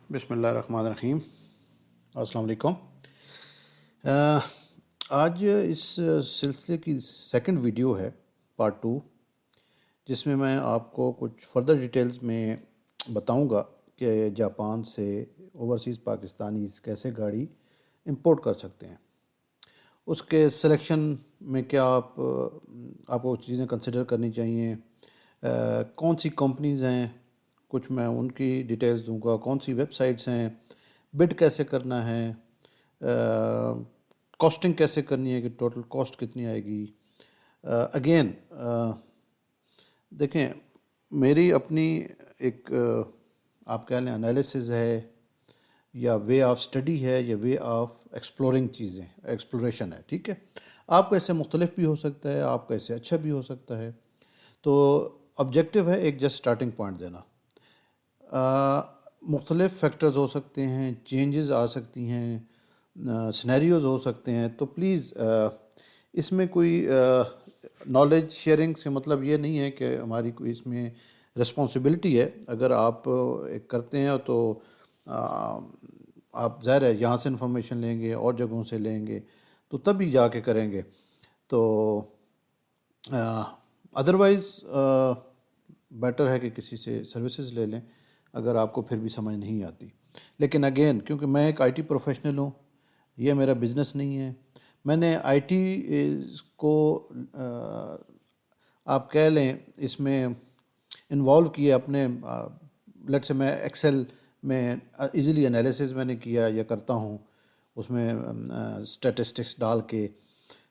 بسم اللہ الرحمن الرحیم۔ السلام علیکم۔ آج اس سلسلے کی سیکنڈ ویڈیو ہے، پارٹ 2، جس میں میں آپ کو کچھ فردر ڈیٹیلز میں بتاؤں گا کہ جاپان سے اوورسیز پاکستانیز کیسے گاڑی امپورٹ کر سکتے ہیں، اس کے سلیکشن میں کیا آپ کو چیزیں کنسیڈر کرنی چاہیے، کون سی کمپنیز ہیں، کچھ میں ان کی ڈیٹیلز دوں گا، کون سی ویب سائٹس ہیں، بڈ کیسے کرنا ہے، کاسٹنگ کیسے کرنی ہے کہ ٹوٹل کاسٹ کتنی آئے گی۔ اگین دیکھیں، میری اپنی ایک آپ کہہ لیں انالیسز ہے یا وے آف اسٹڈی ہے یا وے آف ایکسپلورنگ چیزیں، ایکسپلوریشن ہے، ٹھیک ہے۔ آپ کا اس سے مختلف بھی ہو سکتا ہے، آپ کا اس سے اچھا بھی ہو سکتا ہے، تو آبجیکٹیو ہے ایک جسٹ اسٹارٹنگ پوائنٹ دینا۔ مختلف فیکٹرز ہو سکتے ہیں، چینجز آ سکتی ہیں، سینیریوز ہو سکتے ہیں، تو پلیز اس میں کوئی نالج شیئرنگ سے مطلب یہ نہیں ہے کہ ہماری کوئی اس میں رسپانسبلٹی ہے۔ اگر آپ ایک کرتے ہیں تو آپ ظاہر ہے یہاں سے انفارمیشن لیں گے اور جگہوں سے لیں گے تو تبھی جا کے کریں گے، تو ادروائز بیٹر ہے کہ کسی سے سروسز لے لیں اگر آپ کو پھر بھی سمجھ نہیں آتی۔ لیکن اگین کیونکہ میں ایک آئی ٹی پروفیشنل ہوں، یہ میرا بزنس نہیں ہے، میں نے آئی ٹی کو آپ کہہ لیں اس میں انوالو کیا اپنے لیٹ سے میں ایکسل میں ایزیلی انالیسز میں نے کیا یا کرتا ہوں، اس میں اسٹیٹسٹکس ڈال کے،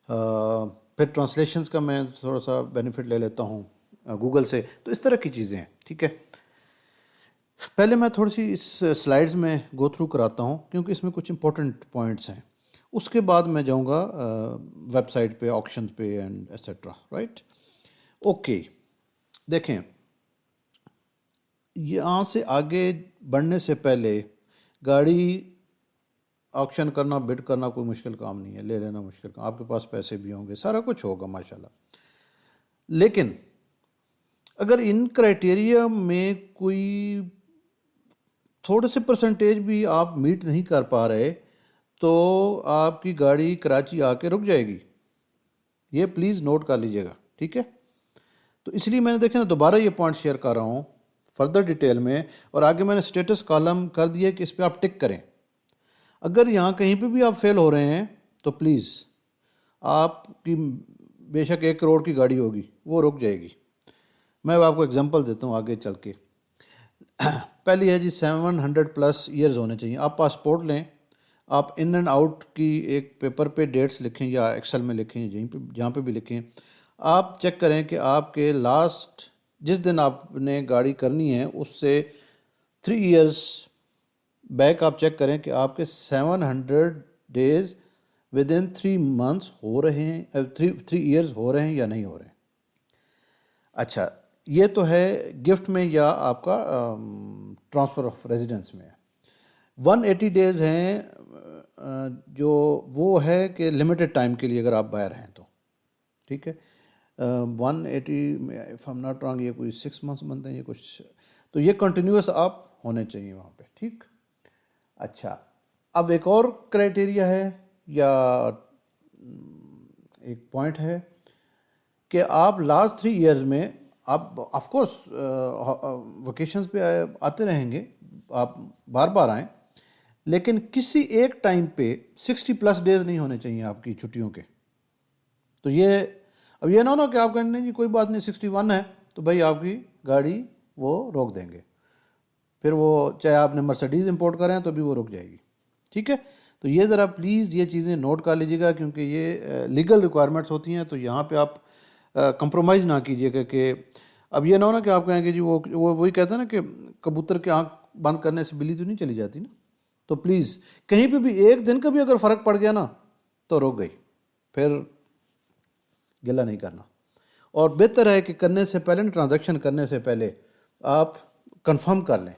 پھر ٹرانسلیشنز کا میں تھوڑا سا بینیفٹ لے لیتا ہوں گوگل سے، تو اس طرح کی چیزیں ہیں، ٹھیک ہے۔ پہلے میں تھوڑی سی اس سلائیڈز میں گو تھرو کراتا ہوں کیونکہ اس میں کچھ امپورٹنٹ پوائنٹس ہیں، اس کے بعد میں جاؤں گا ویب سائٹ پہ، آکشنز پہ اینڈ ایٹسٹرا، رائٹ۔ اوکے، دیکھیں، یہاں سے آگے بڑھنے سے پہلے گاڑی آکشن کرنا، بڈ کرنا کوئی مشکل کام نہیں ہے، لے لینا مشکل کام، آپ کے پاس پیسے بھی ہوں گے، سارا کچھ ہوگا ماشاءاللہ۔ لیکن اگر ان کرائٹیریا میں کوئی تھوڑے سے پرسنٹیج بھی آپ میٹ نہیں کر پا رہے تو آپ کی گاڑی کراچی آ کے رک جائے گی، یہ پلیز نوٹ کر لیجئے گا، ٹھیک ہے۔ تو اس لیے میں نے دیکھا نا دوبارہ یہ پوائنٹ شیئر کر رہا ہوں فردر ڈیٹیل میں، اور آگے میں نے اسٹیٹس کالم کر دیا کہ اس پہ آپ ٹک کریں۔ اگر یہاں کہیں پہ بھی آپ فیل ہو رہے ہیں تو پلیز آپ کی بے شک 1 کروڑ کی گاڑی ہوگی، وہ رک جائے گی۔ میں آپ کو اگزامپل دیتا ہوں آگے چل کے۔ پہلی ہے جی 700+ ایئرز ہونے چاہیے۔ آپ پاسپورٹ لیں، آپ ان اینڈ آؤٹ کی ایک پیپر پہ ڈیٹس لکھیں یا ایکسل میں لکھیں، جہاں پہ بھی لکھیں، آپ چیک کریں کہ آپ کے لاسٹ جس دن آپ نے گاڑی کرنی ہے اس سے 3 ایئرز بیک آپ چیک کریں کہ آپ کے 700 ڈیز ود ان 3 منتھس ہو رہے ہیں، 3 ایئرز ہو رہے ہیں یا نہیں ہو رہے ہیں۔ اچھا، یہ تو ہے گفٹ میں یا آپ کا ٹرانسفر آف ریزیڈنس میں ہے۔ 180 ڈیز ہیں جو وہ ہے کہ لمیٹڈ ٹائم کے لیے اگر آپ باہر ہیں تو، ٹھیک ہے۔ 180 if I'm not wrong یہ کوئی 6 months بنتے ہیں، یہ کچھ، تو یہ کنٹینیوس آپ ہونے چاہیے وہاں پہ، ٹھیک۔ اچھا، اب ایک اور کرائٹیریا ہے یا ایک پوائنٹ ہے کہ آپ لاسٹ 3 ایئرز میں آپ آف کورس ویکیشنز پہ آتے رہیں گے، آپ بار بار آئیں، لیکن کسی ایک ٹائم پہ 60+ ڈیز نہیں ہونے چاہیے آپ کی چھٹیوں کے۔ تو یہ اب یہ نہ ہونا کہ آپ کہیں نہیں جی کوئی بات نہیں 61 ہے تو بھائی آپ کی گاڑی وہ روک دیں گے، پھر وہ چاہے آپ نے مرسڈیز امپورٹ کریں تو بھی وہ رک جائے گی، ٹھیک ہے۔ تو یہ ذرا پلیز یہ چیزیں نوٹ کر لیجیے گا کیونکہ یہ لیگل ریکوائرمنٹس ہوتی ہیں، تو یہاں پہ آپ کمپرومائز نہ کیجیے گا کہ اب یہ نہ ہونا کہ آپ کہیں کہ جی وہی کہتے ہیں نا کہ کبوتر کی آنکھ بند کرنے سے بلی تو نہیں چلی جاتی نا، تو پلیز کہیں پہ بھی ایک دن کا بھی اگر فرق پڑ گیا نا تو رک گئی، پھر گلہ نہیں کرنا۔ اور بہتر ہے کہ کرنے سے پہلے ٹرانزیکشن کرنے سے پہلے آپ کنفرم کر لیں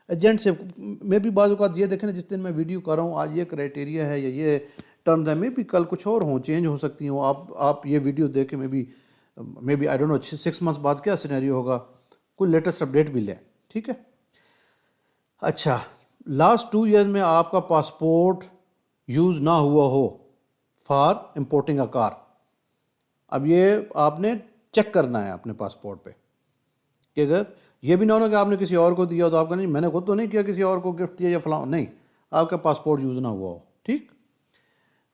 ایجنٹ سے۔ میں بھی بعض اوقات یہ دیکھیں نا جس دن میں ویڈیو کر رہا ہوں آج یہ کرائٹیریا ہے یا یہ ٹرمز ہیں، میں بھی کل کچھ اور ہوں، چینج ہو سکتی ہوں، آپ یہ ویڈیو دیکھ کے میں بھی آئی ڈونٹ نو 6 months بعد کیا سینیریو ہوگا، کوئی لیٹسٹ اپڈیٹ بھی لیں، ٹھیک ہے۔ اچھا، لاسٹ 2 ایئرز میں آپ کا پاسپورٹ یوز نہ ہوا ہو فار امپورٹنگ اے کار. اب یہ آپ نے چیک کرنا ہے اپنے پاسپورٹ پہ کہ اگر یہ بھی نہ ہونا کہ آپ نے کسی اور کو دیا ہو تو آپ کا نہیں میں نے خود تو نہیں کیا کسی اور کو گفٹ دیا یا فلاں, نہیں, آپ کا پاسپورٹ یوز نہ ہوا ہو. ٹھیک,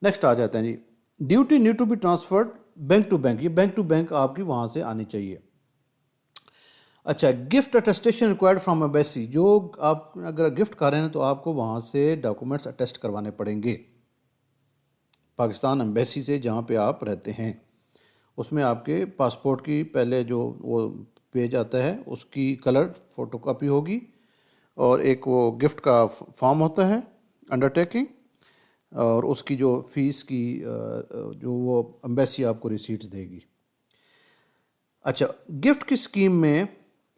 نیکسٹ آ جاتے ہیں جی. Duty need to be transferred bank to bank. یہ بینک ٹو بینک آپ کی وہاں سے آنی چاہیے. اچھا, gift attestation required from embassy. جو آپ اگر گفٹ کر رہے ہیں تو آپ کو وہاں سے ڈاکومنٹس اٹیسٹ کروانے پڑیں گے پاکستان ایمبیسی سے جہاں پہ آپ رہتے ہیں. اس میں آپ کے پاسپورٹ کی پہلے جو وہ پیج آتا ہے اس کی کلر فوٹو کاپی ہوگی, اور ایک وہ گفٹ کا فارم ہوتا ہے انڈر ٹیکنگ, اور اس کی جو فیس کی جو وہ ایمبیسی آپ کو ریسیٹس دے گی. اچھا, گفٹ کی اسکیم میں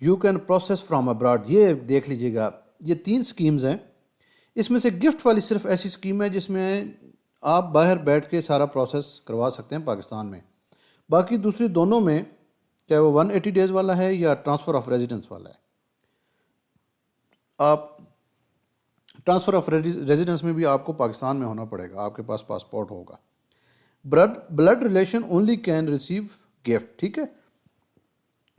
you can process from abroad. یہ دیکھ لیجیے گا, یہ 3 اسکیمز ہیں. اس میں سے گفٹ والی صرف ایسی اسکیم ہے جس میں آپ باہر بیٹھ کے سارا پروسیس کروا سکتے ہیں پاکستان میں. باقی دوسری دونوں میں چاہے وہ 180 ڈیز والا ہے یا ٹرانسفر آف ریزیڈنس والا ہے, آپ ٹرانسفر آف ریزیڈنس میں بھی آپ کو پاکستان میں ہونا پڑے گا, آپ کے پاس پاسپورٹ ہوگا. Blood relation only can receive gift. ٹھیک ہے,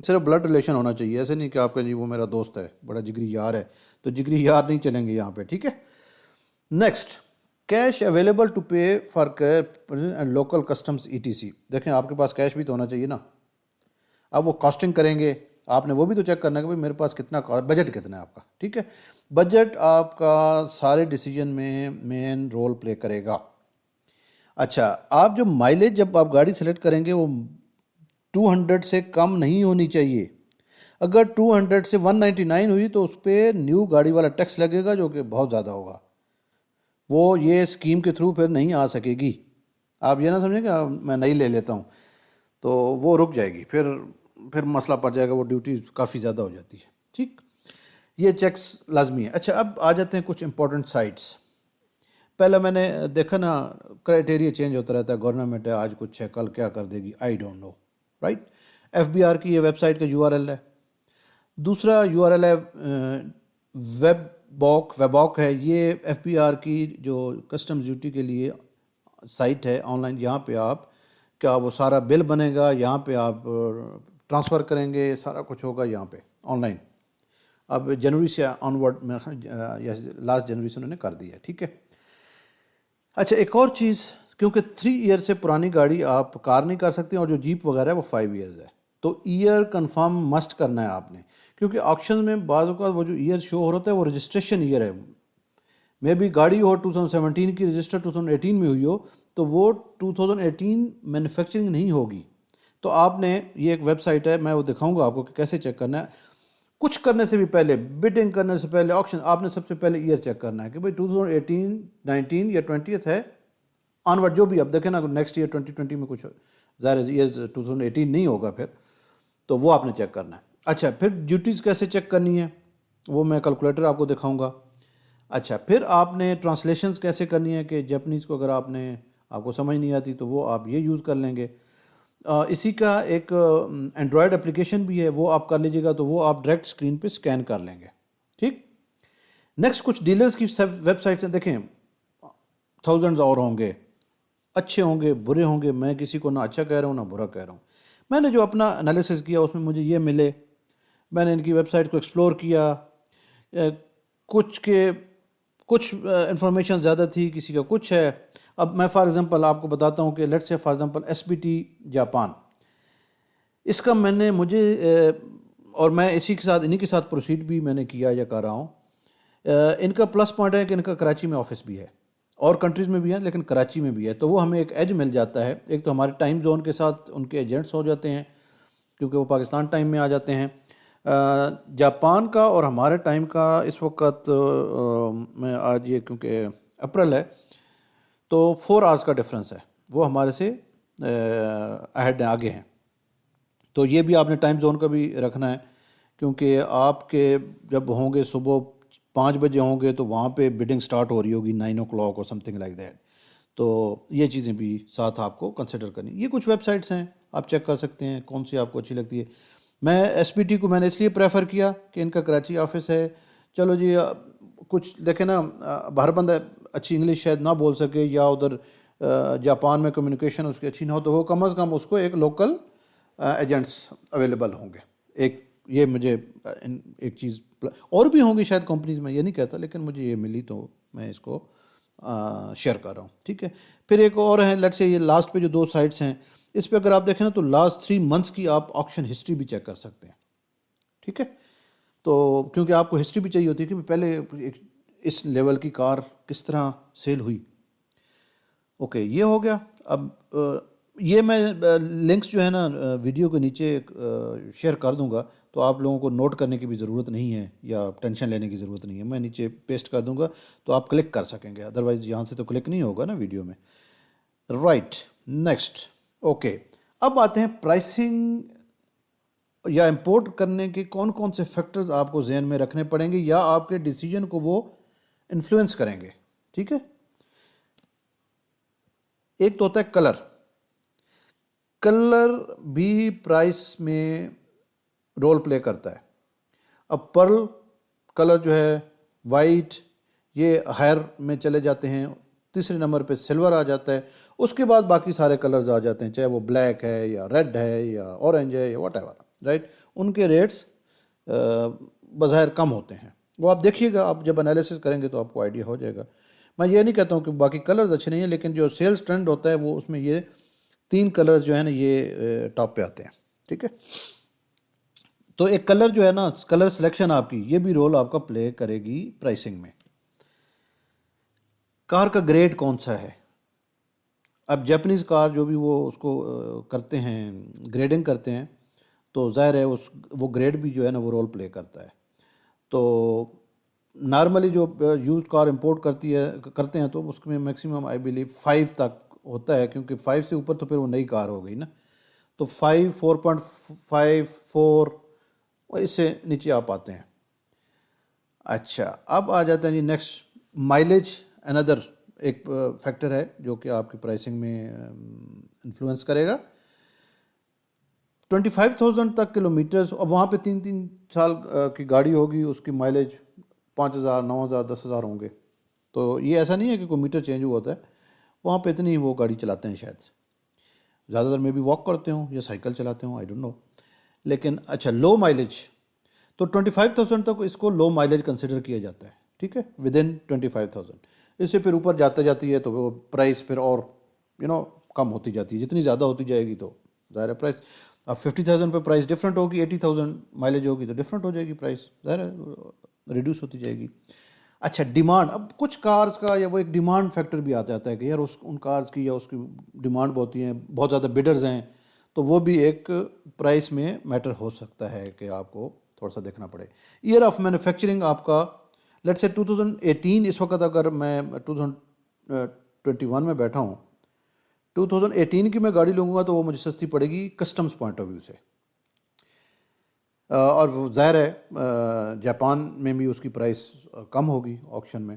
صرف بلڈ ریلیشن ہونا چاہیے, ایسے نہیں کہ آپ کا جی وہ میرا دوست ہے, بڑا جگری یار ہے, تو جگری یار نہیں چلیں گے یہاں پہ. ٹھیک ہے. Next, cash available to pay for and local customs ETC. دیکھیں آپ کے پاس کیش بھی تو ہونا چاہیے نا. اب وہ کاسٹنگ کریں گے, آپ نے وہ بھی تو چیک کرنا ہے کہ بھائی میرے پاس کتنا بجٹ کتنا ہے آپ کا. ٹھیک ہے, بجٹ آپ کا سارے ڈیسیجن میں مین رول پلے کرے گا. اچھا, آپ جو مائلیج جب آپ گاڑی سلیکٹ کریں گے وہ 200 سے کم نہیں ہونی چاہیے. اگر 200 سے 199 ہوئی تو اس پہ نیو گاڑی والا ٹیکس لگے گا جو کہ بہت زیادہ ہوگا, وہ یہ اسکیم کے تھرو پھر نہیں آ سکے گی. آپ یہ نہ سمجھیں کہ میں نہیں لے لیتا ہوں تو وہ رک جائے گی, پھر مسئلہ پڑ جائے گا, وہ ڈیوٹی کافی زیادہ ہو جاتی ہے. ٹھیک, یہ چیکس لازمی ہے. اچھا, اب آ جاتے ہیں کچھ امپورٹنٹ سائٹس. پہلے میں نے دیکھا نا کرائٹیریا چینج ہوتا رہتا ہے, گورنمنٹ ہے آج کچھ ہے کل کیا کر دے گی, I don't know. Right, FBR کی یہ ویب سائٹ کا URL ہے. دوسرا URL ہے ویباک ہے. یہ FBR کی جو کسٹمز ڈیوٹی کے لیے سائٹ ہے آن لائن, یہاں پہ آپ کیا وہ سارا بل بنے گا, یہاں پہ آپ ٹرانسفر کریں گے, سارا کچھ ہوگا یہاں پہ آن لائن. اب جنوری سے آن ورڈ میں لاسٹ جنوری سے انہوں نے کر دیا ہے. ٹھیک ہے. اچھا, ایک اور چیز, کیونکہ 3 ایئر سے پرانی گاڑی آپ کار نہیں کر سکتے, اور جو جیپ وغیرہ ہے وہ 5 ایئرز ہے, تو ایئر کنفرم مسٹ کرنا ہے آپ نے, کیونکہ آکشن میں بعض اوقات وہ جو ایئر شو ہو رہا ہے وہ رجسٹریشن ایئر ہے. میں بھی گاڑی ہو 2017 کی رجسٹر 2018 میں ہوئی ہو تو وہ 2018 مینوفیکچرنگ نہیں ہوگی. تو آپ نے یہ ایک ویب سائٹ ہے, میں وہ دکھاؤں گا آپ کو کہ کیسے چیک کرنا ہے. کچھ کرنے سے بھی پہلے, بڈنگ کرنے سے پہلے, آکشن, آپ نے سب سے پہلے ایئر چیک کرنا ہے کہ بھائی 2018 19 یا 20th ہے آنورڈ, جو بھی. اب دیکھیں نا نیکسٹ ایئر 2020 میں کچھ ظاہر ایئر 2018 نہیں ہوگا پھر, تو وہ آپ نے چیک کرنا ہے. اچھا, پھر ڈیوٹیز کیسے چیک کرنی ہے وہ میں کیلکولیٹر آپ کو دکھاؤں گا. اچھا, پھر آپ نے ٹرانسلیشنز کیسے کرنی ہے کہ جاپنیز کو اگر آپ کو سمجھ نہیں آتی تو وہ آپ یہ یوز کر لیں گے. اسی کا ایک اینڈرائڈ اپلیکیشن بھی ہے, وہ آپ کر لیجیے گا, تو وہ آپ ڈائریکٹ اسکرین پہ اسکین کر لیں گے. ٹھیک. نیکسٹ, کچھ ڈیلرز کی ویب سائٹس ہیں, دیکھیں تھاؤزنڈز اور ہوں گے, اچھے ہوں گے برے ہوں گے, میں کسی کو نہ اچھا کہہ رہا ہوں نہ برا کہہ رہا ہوں. میں نے جو اپنا انالیسس کیا اس میں مجھے یہ ملے, میں نے ان کی ویب سائٹ کو ایکسپلور کیا, کچھ انفارمیشن زیادہ تھی, کسی کا کچھ ہے. اب میں فار ایگزامپل آپ کو بتاتا ہوں کہ let's say for example SBT Japan, اس کا مجھے اور میں انہی کے ساتھ پروسیڈ بھی میں نے کیا یا کر رہا ہوں. ان کا پلس پوائنٹ ہے کہ ان کا کراچی میں آفس بھی ہے, اور کنٹریز میں بھی ہے لیکن کراچی میں بھی ہے, تو وہ ہمیں ایک ایج مل جاتا ہے. ایک تو ہمارے ٹائم زون کے ساتھ ان کے ایجنٹس ہو جاتے ہیں کیونکہ وہ پاکستان ٹائم میں آ جاتے ہیں. جاپان کا اور ہمارے ٹائم کا اس وقت میں آج یہ کیونکہ اپریل ہے تو 4 آورس کا ڈفرینس ہے, وہ ہمارے سے اہیڈ آگے ہیں. تو یہ بھی آپ نے ٹائم زون کا بھی رکھنا ہے, کیونکہ آپ کے جب ہوں گے صبح 5 بجے ہوں گے تو وہاں پہ بڈنگ سٹارٹ ہو رہی ہوگی 9 o'clock اور سم تھنگ لائک دیٹ. تو یہ چیزیں بھی ساتھ آپ کو کنسیڈر کرنی. یہ کچھ ویب سائٹس ہیں, آپ چیک کر سکتے ہیں کون سی آپ کو اچھی لگتی ہے. میں SBT کو میں نے اس لیے پریفر کیا کہ ان کا کراچی آفس ہے. چلو جی, کچھ دیکھیں نا باہر بندہ اچھی انگلش شاید نہ بول سکے یا ادھر جاپان میں کمیونیکیشن اس کی اچھی نہ ہو، تو وہ کم از کم اس کو ایک لوکل ایجنٹس اویلیبل ہوں گے. ایک یہ مجھے ایک چیز، اور بھی ہوں گی شاید کمپنیز میں، یہ نہیں کہتا، لیکن مجھے یہ ملی تو میں اس کو شیئر کر رہا ہوں. ٹھیک ہے. پھر ایک اور ہیں، لیٹ سے یہ لاسٹ پہ جو 2 سائٹس ہیں، اس پہ اگر آپ دیکھیں نا تو لاسٹ 3 منتھس کی آپ آکشن ہسٹری بھی چیک کر سکتے ہیں. ٹھیک ہے. تو کیونکہ آپ کو ہسٹری بھی چاہیے ہوتی ہے کہ پہلے اس لیول کی کار کس طرح سیل ہوئی. اوکے، یہ ہو گیا. اب یہ میں لنکس جو ہے نا ویڈیو کے نیچے شیئر کر دوں گا، تو آپ لوگوں کو نوٹ کرنے کی بھی ضرورت نہیں ہے یا ٹینشن لینے کی ضرورت نہیں ہے. میں نیچے پیسٹ کر دوں گا تو آپ کلک کر سکیں گے، ادروائز یہاں سے تو کلک نہیں ہوگا نا ویڈیو میں. Right, next. اوکے، اب آتے ہیں پرائسنگ یا امپورٹ کرنے کے کون کون سے فیکٹرز آپ کو ذہن میں رکھنے پڑیں گے یا آپ کے ڈیسیجن کو وہ انفلوئنس کریں گے. ٹھیک ہے. ایک تو ہوتا ہے کلر. کلر بھی پرائس میں رول پلے کرتا ہے. اب پرل کلر جو ہے، وائٹ، یہ ہائر میں چلے جاتے ہیں. تیسرے نمبر پہ سلور آ جاتا ہے. اس کے بعد باقی سارے کلرز آ جاتے ہیں، چاہے وہ بلیک ہے یا ریڈ ہے یا اورنج ہے یا واٹ ایور. رائٹ. ان کے ریٹس بظاہر کم ہوتے ہیں. وہ آپ دیکھیے گا، آپ جب انالیسس کریں گے تو آپ کو آئیڈیا ہو جائے گا. میں یہ نہیں کہتا ہوں کہ باقی کلرز اچھے نہیں ہیں، لیکن جو سیلز ٹرینڈ ہوتا ہے وہ اس میں یہ 3 کلرز جو ہیں نا یہ ٹاپ پہ آتے ہیں. ٹھیک ہے. تو ایک کلر جو ہے نا، کلر سلیکشن آپ کی، یہ بھی رول آپ کا پلے کرے گی پرائسنگ میں. کار کا گریڈ کون سا ہے. اب جاپنیز کار جو بھی وہ اس کو کرتے ہیں، گریڈنگ کرتے ہیں، تو ظاہر ہے وہ گریڈ بھی جو ہے نا وہ رول پلے کرتا ہے. تو نارملی جو یوزڈ کار امپورٹ کرتے ہیں تو اس میں میکسیمم آئی بلیو 5 تک ہوتا ہے، کیونکہ 5 سے اوپر تو پھر وہ نئی کار ہو گئی نا. تو 5، 4.5، 4، اس سے نیچے آپ آتے ہیں. اچھا، اب آ جاتے ہیں جی نیکسٹ، مائلیج اندر ایک فیکٹر ہے جو کہ آپ کی پرائسنگ میں انفلوئنس کرے گا. 25,000 تک کلومیٹرز، اب وہاں پہ 3 سال کی گاڑی ہوگی، اس کی مائلیج 5,000، 9,000، 10,000 ہوں گے. تو یہ ایسا نہیں ہے کہ کوئی میٹر چینج ہوا ہوتا ہے، وہاں پہ اتنی وہ گاڑی چلاتے ہیں شاید. زیادہ تر میں بھی واک کرتے ہوں یا سائیکل چلاتے ہوں، آئی ڈونٹ نو. لیکن اچھا، لو مائلیج تو 25,000 تک اس کو لو مائلیج کنسیڈر کیا جاتا ہے. ٹھیک ہے، ود ان 25,000. اس سے پھر اوپر جاتی ہے تو وہ پرائس پھر اور کم ہوتی جاتی ہے. جتنی زیادہ ہوتی جائے گی تو ظاہر ہے پرائس، اب 50,000 پہ پرائس ڈفرینٹ ہوگی، 80,000 مائلیج ہوگی تو ڈفرینٹ ہو جائے گی پرائس، ظاہر ہے ریڈیوس ہوتی جائے گی. اچھا، ڈیمانڈ. اب کچھ کارز کا یا وہ ایک ڈیمانڈ فیکٹر بھی آ جاتا ہے کہ یار ان کارز کی یا اس کی ڈیمانڈ بہت ہیں، بہت زیادہ بڈرز ہیں، تو وہ بھی ایک پرائس میں میٹر ہو سکتا ہے کہ آپ کو تھوڑا سا دیکھنا پڑے. ایئر آف مینوفیکچرنگ آپ کا لیٹ سے 2018، اس وقت اگر میں 2021 میں بیٹھا ہوں، 2018 کی میں گاڑی لوں گا تو وہ مجھے سستی پڑے گی کسٹمز پوائنٹ آف ویو سے. اور وہ ظاہر ہے جاپان میں بھی اس کی پرائس کم ہوگی آکشن میں.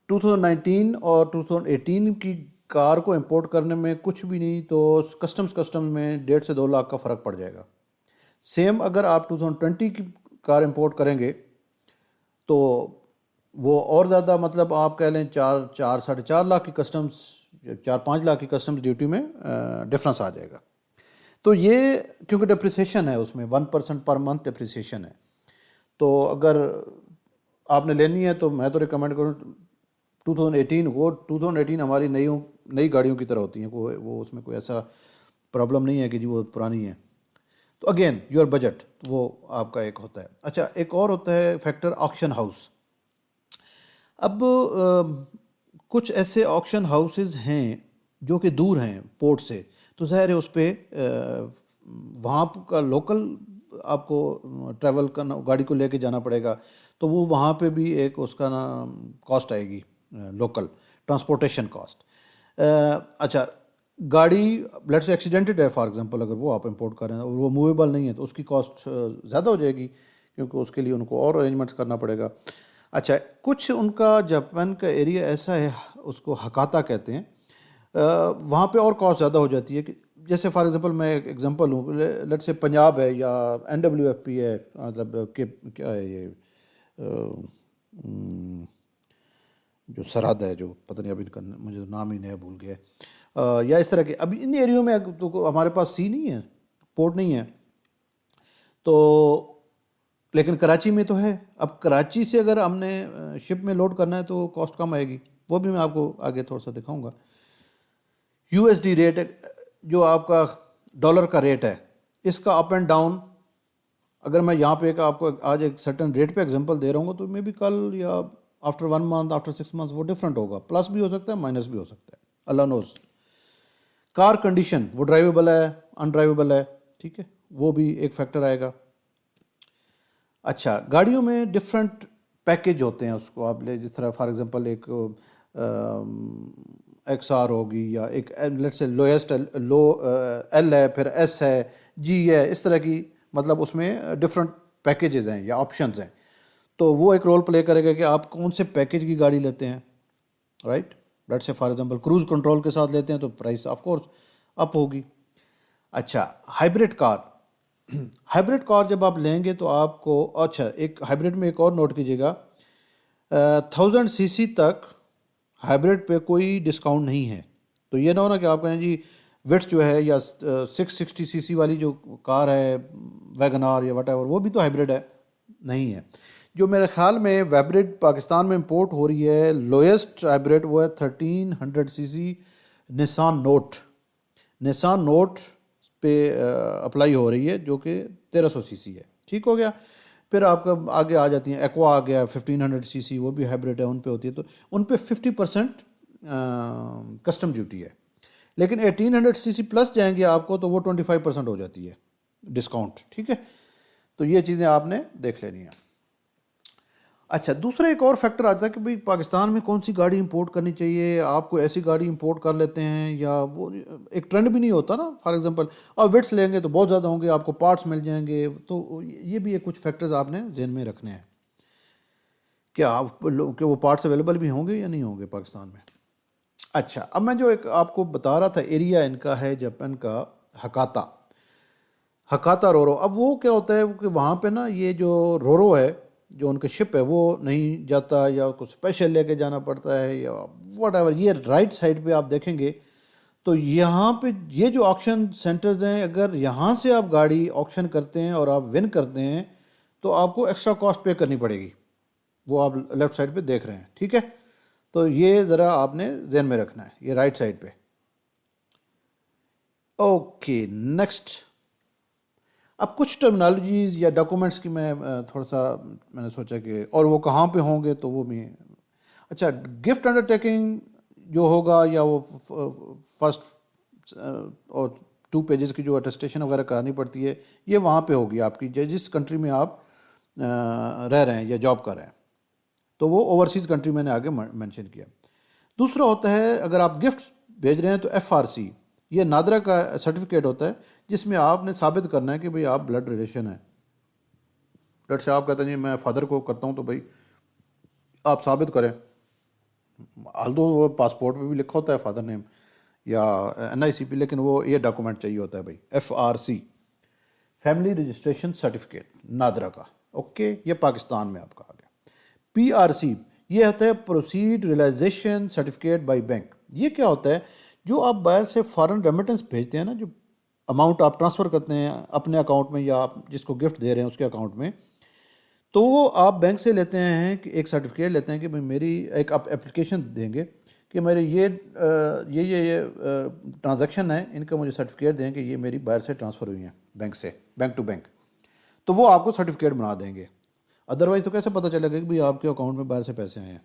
2019 اور 2018 کی کار کو امپورٹ کرنے میں کچھ بھی نہیں تو کسٹمز میں 1.5 سے 2 لاکھ کا فرق پڑ جائے گا. سیم اگر آپ 2020 کی کار امپورٹ کریں گے تو وہ اور زیادہ، مطلب آپ کہہ لیں 4-4.5 لاکھ کی کسٹمز، 4-5 لاکھ کی کسٹمز ڈیوٹی میں ڈفرینس آ جائے گا. تو یہ کیونکہ ڈپریسیشن ہے اس میں 1% پر منتھ ڈپریسیشن ہے. تو اگر آپ نے لینی ہے تو میں تو ریکمینڈ کروں 2018 ہماری نئی گاڑیوں کی طرح ہوتی ہیں، وہ اس میں کوئی ایسا پرابلم نہیں ہے کہ جی وہ پرانی ہے. تو اگین یور بجٹ وہ آپ کا ایک ہوتا ہے. اچھا، ایک اور ہوتا ہے فیکٹر آکشن ہاؤس. اب کچھ ایسے آکشن ہاؤسز ہیں جو کہ دور ہیں پورٹ سے، تو ظاہر ہے اس پہ وہاں کا لوکل آپ کو ٹریول کرنا، گاڑی کو لے کے جانا پڑے گا، تو وہ وہاں پہ بھی ایک اس کا نا کاسٹ آئے گی، لوکل ٹرانسپورٹیشن کاسٹ. اچھا، گاڑی لیٹس ایکسیڈنٹڈ ہے فار ایگزامپل، اگر وہ آپ امپورٹ کر رہے ہیں اور وہ موویبل نہیں ہے تو اس کی کاسٹ زیادہ ہو جائے گی، کیونکہ اس کے لیے ان کو اور ارینجمنٹس کرنا پڑے گا. اچھا، کچھ ان کا جاپان کا ایریا ایسا ہے، اس کو ہکاتا کہتے ہیں، وہاں پہ اور کاسٹ زیادہ ہو جاتی ہے. کہ جیسے فار ایگزامپل میں ایک ایگزامپل ہوں، لیٹ سے پنجاب ہے یا NWFP ہے، مطلب کہ کیا ہے یہ جو سرحد ہے، جو پتہ نہیں ابھی مجھے نام ہی نیا بھول گیا ہے، یا اس طرح کے. ابھی ان ایریوں میں تو ہمارے پاس سی نہیں ہے، پورٹ نہیں ہے تو، لیکن کراچی میں تو ہے. اب کراچی سے اگر ہم نے شپ میں لوڈ کرنا ہے تو کاسٹ کم آئے گی، وہ بھی میں آپ کو آگے تھوڑا سا دکھاؤں گا. یو ایس ڈی ریٹ جو آپ کا ڈالر کا ریٹ ہے، اس کا اپ اینڈ ڈاؤن، اگر میں یہاں پہ آپ کو آج ایک سرٹن ریٹ پہ ایگزامپل دے رہا ہوں تو میں بھی کل یا آفٹر 1 منتھ، آفٹر 6 منتھس وہ ڈفرینٹ ہوگا، پلس بھی ہو سکتا ہے، مائنس بھی ہو سکتا ہے، اللہ نوز. کار کنڈیشن، وہ ڈرائیویبل ہے، ان ڈرائیویبل ہے، ٹھیک ہے، وہ بھی ایک فیکٹر آئے گا. اچھا، گاڑیوں میں ڈفرینٹ پیکیج ہوتے ہیں، اس کو آپ لے، جس طرح فار ایگزامپل ایک ایکس آر ہوگی، یا ایک لیٹ سے لوئسٹ لو ایل ہے، پھر ایس ہے، جی ہے، اس طرح کی، مطلب اس میں ڈفرینٹ پیکیجز ہیں یا آپشنز ہیں. تو وہ ایک رول پلے کرے گا کہ آپ کون سے پیکیج کی گاڑی لیتے ہیں، رائٹ. لیٹ سے فار ایگزامپل کروز کنٹرول کے ساتھ لیتے ہیں تو پرائس آف کورس اپ ہوگی. اچھا، ہائیبریڈ کار. ہائیبریڈ کار جب آپ لیں گے تو آپ کو، اچھا ایک ہائیبریڈ میں ایک اور نوٹ کیجیے گا، 1000 cc تک ہائیبریڈ پہ کوئی ڈسکاؤنٹ نہیں ہے. تو یہ نہ ہونا کہ آپ کہیں جی وٹس جو ہے، یا 660 cc والی جو کار ہے، ویگن آر یا وٹ ایور، وہ بھی تو ہائیبریڈ ہے، نہیں ہے. جو میرے خیال میں ہائیبریڈ پاکستان میں امپورٹ ہو رہی ہے، لوئسٹ ہائیبریڈ وہ ہے 1300 cc نسان نوٹ. نسان نوٹ پہ اپلائی ہو رہی ہے، جو کہ 1300 cc ہے، ٹھیک ہو گیا. پھر آپ کا آگے آ جاتی ہیں، ایکوا آ گیا 1500 cc، وہ بھی ہائیبریڈ ہے، ان پہ ہوتی ہے، تو ان پہ 50% کسٹم ڈیوٹی ہے. لیکن 1800 cc پلس جائیں گے آپ کو تو وہ 25% ہو جاتی ہے ڈسکاؤنٹ، ٹھیک ہے. تو یہ چیزیں آپ نے دیکھ لینی ہیں. اچھا، دوسرا ایک اور فیکٹر آتا ہے کہ بھئی پاکستان میں کون سی گاڑی امپورٹ کرنی چاہیے. آپ کو ایسی گاڑی امپورٹ کر لیتے ہیں، یا وہ ایک ٹرینڈ بھی نہیں ہوتا نا. فار ایگزامپل آپ وٹس لیں گے تو بہت زیادہ ہوں گے، آپ کو پارٹس مل جائیں گے. تو یہ بھی ایک کچھ فیکٹرز آپ نے ذہن میں رکھنے ہیں کہ وہ پارٹس اویلیبل بھی ہوں گے یا نہیں ہوں گے پاکستان میں. اچھا، اب میں جو ایک آپ کو بتا رہا تھا ایریا ان کا ہے جاپان کا، ہکاتا رورو. اب وہ کیا ہوتا ہے کہ وہاں پہ نا یہ جو رورو ہے، جو ان کا شپ ہے، وہ نہیں جاتا، یا کچھ اسپیشل لے کے جانا پڑتا ہے، یا واٹ ایور. یہ رائٹ سائڈ پہ آپ دیکھیں گے تو یہاں پہ یہ جو آکشن سینٹرز ہیں، اگر یہاں سے آپ گاڑی آکشن کرتے ہیں اور آپ ون کرتے ہیں تو آپ کو ایکسٹرا کاسٹ پے کرنی پڑے گی. وہ آپ لیفٹ سائڈ پہ دیکھ رہے ہیں، ٹھیک ہے. تو یہ ذرا آپ نے ذہن میں رکھنا ہے، یہ رائٹ سائڈ پہ. Okay, next. اب کچھ ٹرمنالوجیز یا ڈاکومنٹس کی میں تھوڑا سا میں نے سوچا کہ، اور وہ کہاں پہ ہوں گے تو وہ بھی. اچھا، گفٹ انڈر ٹیکنگ جو ہوگا، یا وہ فرسٹ اور 2 پیجز کی جو اٹیسٹیشن وغیرہ کرانی پڑتی ہے، یہ وہاں پہ ہوگی آپ کی، جس کنٹری میں آپ رہ رہے ہیں یا جاب کر رہے ہیں. تو وہ اوورسیز کنٹری میں نے آگے مینشن کیا. دوسرا ہوتا ہے، اگر آپ گفٹ بھیج رہے ہیں تو FRC، یہ نادرا کا سرٹیفکیٹ ہوتا ہے، جس میں آپ نے ثابت کرنا ہے کہ بھئی آپ بلڈ ریلیشن ہیں. لیٹ سے آپ کہتے ہیں جی میں فادر کو کرتا ہوں، تو بھئی آپ ثابت کریں. آلدو وہ پاسپورٹ پہ بھی لکھا ہوتا ہے فادر نیم یا NIC پہ، لیکن وہ یہ ڈاکومنٹ چاہیے ہوتا ہے بھئی، FRC، family registration certificate, NADRA کا. اوکے، یہ پاکستان میں آپ کا آ گیا. PRC یہ ہوتا ہے proceed realisation certificate by bank. یہ کیا ہوتا ہے، جو آپ باہر سے فارن ریمیٹنس بھیجتے ہیں نا، جو اماؤنٹ آپ ٹرانسفر کرتے ہیں اپنے اکاؤنٹ میں، یا آپ جس کو گفٹ دے رہے ہیں اس کے اکاؤنٹ میں، تو وہ آپ بینک سے لیتے ہیں کہ ایک سرٹیفکیٹ لیتے ہیں کہ بھئی میری ایک آپ اپلیکیشن دیں گے کہ میرے یہ ٹرانزیکشن ہے، ان کا مجھے سرٹیفکیٹ دیں کہ یہ میری باہر سے ٹرانسفر ہوئی ہیں بینک سے، بینک ٹو بینک. تو وہ آپ کو سرٹیفکیٹ بنا دیں گے. ادروائز تو کیسے پتہ چلے گا کہ بھئی آپ کے اکاؤنٹ میں باہر سے پیسے آئے ہیں.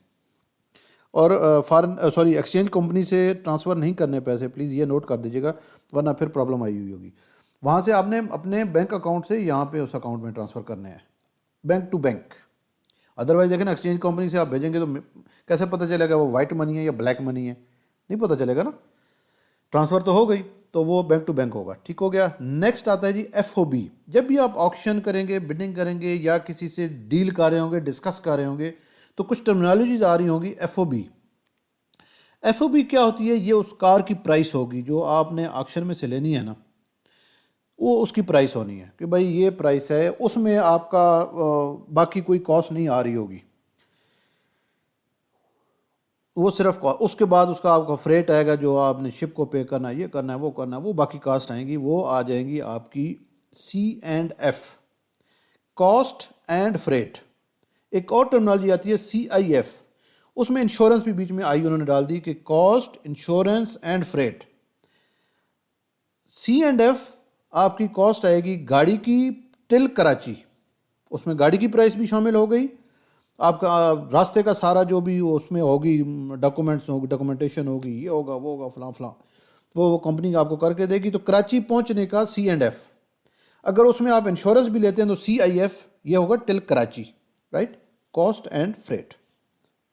اور ایکسچینج کمپنی سے ٹرانسفر نہیں کرنے پیسے، پلیز یہ نوٹ کر دیجیے گا، ورنہ پھر پرابلم آئی ہوئی ہوگی. وہاں سے آپ نے اپنے بینک اکاؤنٹ سے یہاں پہ اس اکاؤنٹ میں ٹرانسفر کرنے ہیں، بینک ٹو بینک. ادروائز دیکھیں نا، ایکسچینج کمپنی سے آپ بھیجیں گے تو کیسے پتہ چلے گا وہ وائٹ منی ہے یا بلیک منی ہے؟ نہیں پتہ چلے گا نا. ٹرانسفر تو ہو گئی، تو وہ بینک ٹو بینک ہوگا، ٹھیک ہو گیا. نیکسٹ آتا ہے جی FOB. جب بھی آپ آکشن کریں گے، بڈنگ کریں گے، یا کسی سے ڈیل کر رہے ہوں گے، ڈسکس کر رہے ہوں گے، تو کچھ ٹرمینالوجیز آ رہی ہوں گی. FOB کیا ہوتی ہے؟ یہ اس کار کی پرائس ہوگی جو آپ نے آکشن میں سے لینی ہے نا، وہ اس کی پرائس ہونی ہے کہ بھائی یہ پرائس ہے، اس میں آپ کا باقی کوئی کاسٹ نہیں آ رہی ہوگی. وہ صرف اس کے بعد اس کا آپ کا فریٹ آئے گا جو آپ نے شپ کو پے کرنا ہے، یہ کرنا ہے، وہ کرنا ہے، وہ باقی کاسٹ آئیں گی، وہ آ جائیں گی آپ کی C&F، کاسٹ اینڈ فریٹ۔ ایک اور ٹرمنالوجی آتی ہے CIF، اس میں انشورنس بھی بیچ میں آئی، انہوں نے ڈال دی کہ cost, insurance and freight. C&F آپ کی کاسٹ آئے گی گاڑی کی ٹل کراچی، اس میں گاڑی کی پرائس بھی شامل ہو گئی، آپ کا راستے کا سارا جو بھی اس میں ہوگی، ڈاکومنٹس ہوگی، ڈاکومنٹیشن ہوگی، یہ ہوگا، وہ ہوگا، فلاں فلاں، وہ کمپنی آپ کو کر کے دے گی۔ تو کراچی پہنچنے کا C&F، اگر اس میں آپ انشورنس بھی لیتے ہیں تو CIF، یہ ہوگا till Karachi, right, cost and freight,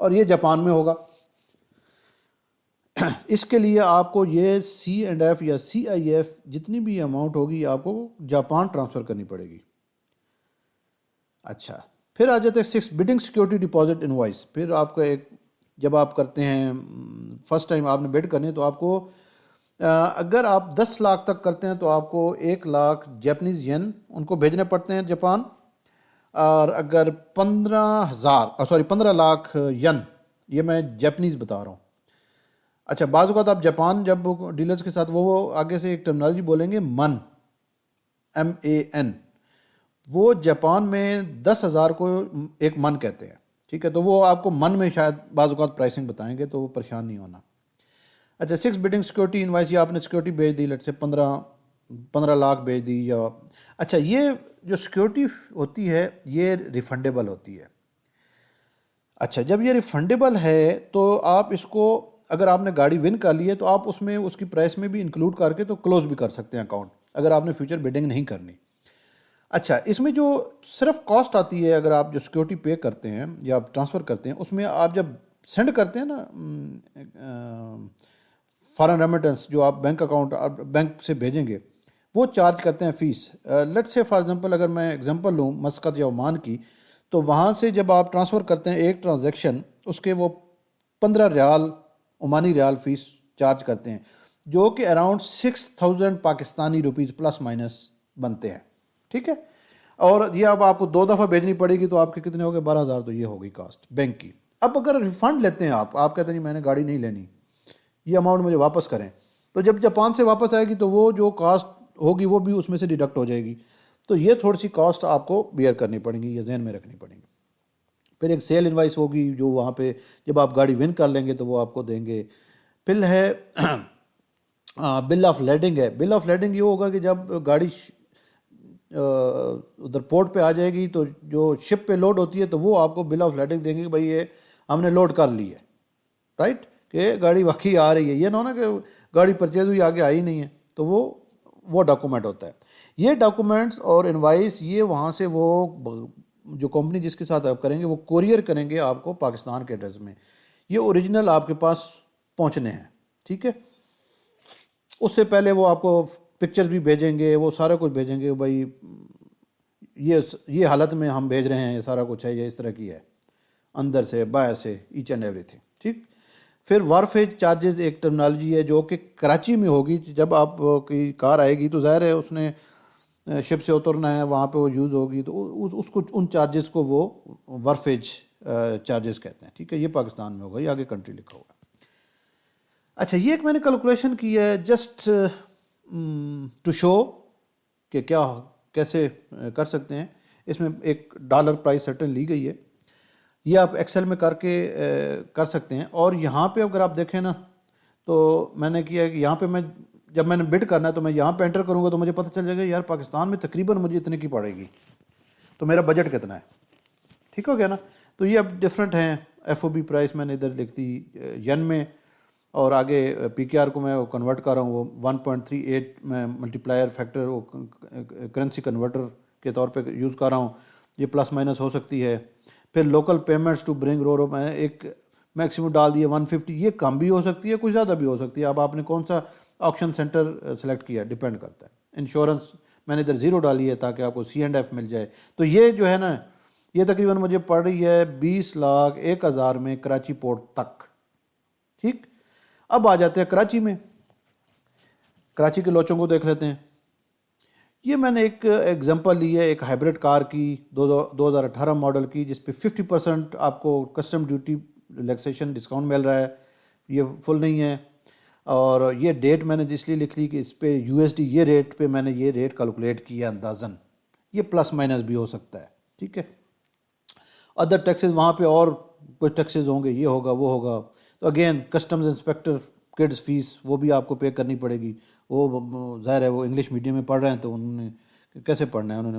اور یہ جاپان میں ہوگا۔ اس کے لیے آپ کو یہ C&F یا CIF جتنی بھی اماؤنٹ ہوگی آپ کو جاپان ٹرانسفر کرنی پڑے گی۔ اچھا، پھر آ جاتے ہیں 6 بڈنگ سیکورٹی ڈپازٹ انوائس۔ پھر آپ کا ایک، جب آپ کرتے ہیں فرسٹ ٹائم آپ نے بڈ کرنے، تو آپ کو اگر آپ 10 لاکھ تک کرتے ہیں تو آپ کو 1 لاکھ جاپنیز ین ان کو بھیجنے پڑتے ہیں جاپان، اور اگر 15 لاکھ ین، یہ میں جاپنیز بتا رہا ہوں۔ اچھا، بعض اوقات آپ جاپان جب ڈیلرز کے ساتھ، وہ آگے سے ایک ٹرمنالوجی بولیں گے من، MAN، وہ جاپان میں 10,000 کو ایک من کہتے ہیں، ٹھیک ہے، تو وہ آپ کو من میں شاید بعض اوقات پرائسنگ بتائیں گے، تو وہ پریشان نہیں ہونا۔ اچھا، 6 بڈنگ سیکورٹی انوائس، یا آپ نے سیکورٹی بھیج دی، لیٹ سے 15 لاکھ بھیج دی، یا اچھا، یہ جو سیکورٹی ہوتی ہے یہ ریفنڈیبل ہوتی ہے۔ اچھا، جب یہ ریفنڈیبل ہے تو آپ اس کو، اگر آپ نے گاڑی ون کر لی ہے تو آپ اس میں اس کی پرائس میں بھی انکلوڈ کر کے تو کلوز بھی کر سکتے ہیں اکاؤنٹ، اگر آپ نے فیوچر بڈنگ نہیں کرنی۔ اچھا، اس میں جو صرف کاسٹ آتی ہے، اگر آپ جو سیکورٹی پے کرتے ہیں یا آپ ٹرانسفر کرتے ہیں، اس میں آپ جب سینڈ کرتے ہیں نا فارن ریمیٹنس، جو آپ بینک اکاؤنٹ بینک سے بھیجیں گے، وہ چارج کرتے ہیں فیس۔ لیٹ سے فار ایگزامپل، اگر میں ایگزامپل لوں مسقط یا عمان کی، تو وہاں سے جب آپ ٹرانسفر کرتے ہیں ایک ٹرانزیکشن، اس کے وہ 15 ریال عمانی ریال فیس چارج کرتے ہیں، جو کہ around 6,000 Pakistani rupees plus minus بنتے ہیں، ٹھیک ہے۔ اور یہ اب آپ کو 2 دفعہ بھیجنی پڑے گی، تو آپ کے کتنے ہو گئے؟ 12,000، تو یہ ہوگی کاسٹ بینک کی۔ اب اگر ریفنڈ لیتے ہیں آپ کہتے ہیں جی میں نے گاڑی نہیں لینی، یہ اماؤنٹ مجھے واپس کریں، تو جب جاپان سے واپس آئے گی تو وہ جو کاسٹ ہوگی وہ بھی اس میں سے ڈیڈکٹ ہو جائے گی، تو یہ تھوڑی سی کاسٹ آپ کو بیئر کرنی پڑیں گی، یہ ذہن میں رکھنی پڑیں گی۔ پھر ایک سیل انوائس ہوگی، جو وہاں پہ جب آپ گاڑی ون کر لیں گے تو وہ آپ کو دیں گے۔ پھر ہے بل آف لیڈنگ ہے۔ بل آف لیڈنگ یہ ہوگا کہ جب گاڑی ادھر پورٹ پہ آ جائے گی تو جو شپ پہ لوڈ ہوتی ہے تو وہ آپ کو بل آف لیڈنگ دیں گے کہ بھائی یہ ہم نے لوڈ کر لی ہے، رائٹ، کہ گاڑی واقعی آ رہی ہے، یہ نہ ہونا کہ گاڑی پرچیز ہوئی آگے آئی نہیں ہے، تو وہ ڈاکومنٹ ہوتا ہے۔ یہ ڈاکومنٹس اور انوائس، یہ وہاں سے وہ جو کمپنی جس کے ساتھ آپ کریں گے وہ کوریئر کریں گے آپ کو پاکستان کے ایڈریس میں، یہ اوریجنل آپ کے پاس پہنچنے ہیں، ٹھیک ہے۔ اس سے پہلے وہ آپ کو پکچرز بھی بھیجیں گے، وہ سارا کچھ بھیجیں گے، بھائی یہ حالت میں ہم بھیج رہے ہیں، یہ سارا کچھ ہے، یہ اس طرح کی ہے، اندر سے باہر سے ایچ اینڈ ایوری تھنگ، ٹھیک۔ پھر وارفیج چارجز ایک ٹرمنالوجی ہے جو کہ کراچی میں ہوگی، جب آپ کی کار آئے گی تو ظاہر ہے اس نے شپ سے اترنا ہے، وہاں پہ وہ یوز ہوگی، تو اس کو ان چارجز کو وہ وارفیج چارجز کہتے ہیں، ٹھیک ہے۔ یہ پاکستان میں ہوگا، یہ آگے کنٹری لکھا ہوگا۔ اچھا، یہ ایک میں نے کیلکولیشن کی ہے جسٹ ٹو شو کہ کیسے کر سکتے ہیں۔ اس میں ایک ڈالر پرائس سرٹن لی گئی ہے، یہ آپ ایکسل میں کر کے کر سکتے ہیں۔ اور یہاں پہ اگر آپ دیکھیں نا، تو میں نے کیا ہے کہ یہاں پہ جب میں نے بڈ کرنا ہے تو میں یہاں پہ انٹر کروں گا تو مجھے پتہ چل جائے گا یار پاکستان میں تقریباً مجھے اتنے کی پڑے گی، تو میرا بجٹ کتنا ہے، ٹھیک ہو گیا نا۔ تو یہ اب ڈفرینٹ ہیں، ایف او بی پرائس میں نے ادھر لکھ دی ین میں، اور آگے پی کے آر کو میں کنورٹ کر رہا ہوں، وہ 1.38 میں ملٹیپلائر فیکٹر وہ کرنسی کنورٹر کے طور پہ یوز کر رہا ہوں، یہ پلس مائنس ہو سکتی ہے۔ پھر لوکل پیمنٹس ٹو برنگ رو میں ایک میکسیمم ڈال دیا 150، یہ کم بھی ہو سکتی ہے، کچھ زیادہ بھی ہو سکتی ہے، اب آپ نے کون سا آکشن سینٹر سلیکٹ کیا ڈیپینڈ کرتا ہے۔ انشورنس میں نے ادھر 0 ڈالی ہے تاکہ آپ کو C&F مل جائے۔ تو یہ جو ہے نا، یہ تقریباً مجھے پڑ رہی ہے 20,01,000 میں کراچی پورٹ تک، ٹھیک۔ اب آ جاتے ہیں کراچی میں، کراچی کے لوچوں کو دیکھ لیتے ہیں۔ یہ میں نے ایک ایگزامپل لی ہے ایک ہائبرڈ کار کی 2018 ماڈل کی، جس پہ 50% آپ کو کسٹم ڈیوٹی ریلیکسیشن ڈسکاؤنٹ مل رہا ہے, یہ فل نہیں ہے. اور یہ ڈیٹ میں نے اس لیے لکھ لی کہ اس پہ USD یہ ریٹ پہ میں نے یہ ریٹ کیلکولیٹ کیا اندازاً, یہ پلس مائنس بھی ہو سکتا ہے, ٹھیک ہے. ادر ٹیکسز وہاں پہ اور کچھ ٹیکسز ہوں گے, یہ ہوگا وہ ہوگا, تو اگین کسٹمز انسپیکٹر کڈز فیس وہ بھی آپ کو پے کرنی پڑے گی. وہ ظاہر ہے وہ انگلش میڈیم میں پڑھ رہے ہیں تو انہوں نے کیسے پڑھنا ہے, انہوں نے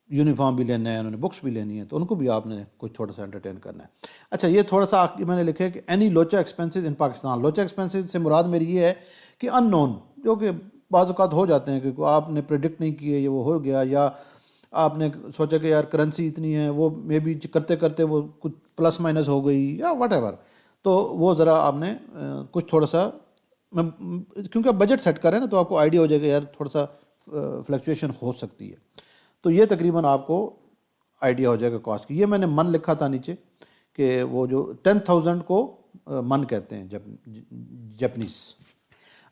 یونیفارم بھی لینا ہے, انہوں نے بکس بھی لینی ہے, تو ان کو بھی آپ نے کچھ تھوڑا سا انٹرٹین کرنا ہے. اچھا یہ تھوڑا سا میں نے لکھا ہے کہ اینی لوچا ایکسپینسز ان پاکستان. لوچا ایکسپینسز سے مراد میری یہ ہے کہ ان نون, جو کہ بعض اوقات ہو جاتے ہیں کہ آپ نے پریڈکٹ نہیں کیے, یہ وہ ہو گیا, یا آپ نے سوچا کہ یار کرنسی اتنی ہے, وہ مے بی کرتے کرتے وہ کچھ پلس مائنس ہو گئی یا واٹ ایور, تو وہ ذرا آپ نے کچھ تھوڑا سا, کیونکہ آپ بجٹ سیٹ کریں نا تو آپ کو آئیڈیا ہو جائے گا یار تھوڑا سا فلیکچویشن ہو سکتی ہے. تو یہ تقریباً آپ کو آئیڈیا ہو جائے گا کاسٹ کی. یہ میں نے من لکھا تھا نیچے کہ وہ جو 10,000 کو من کہتے ہیں جپنیز.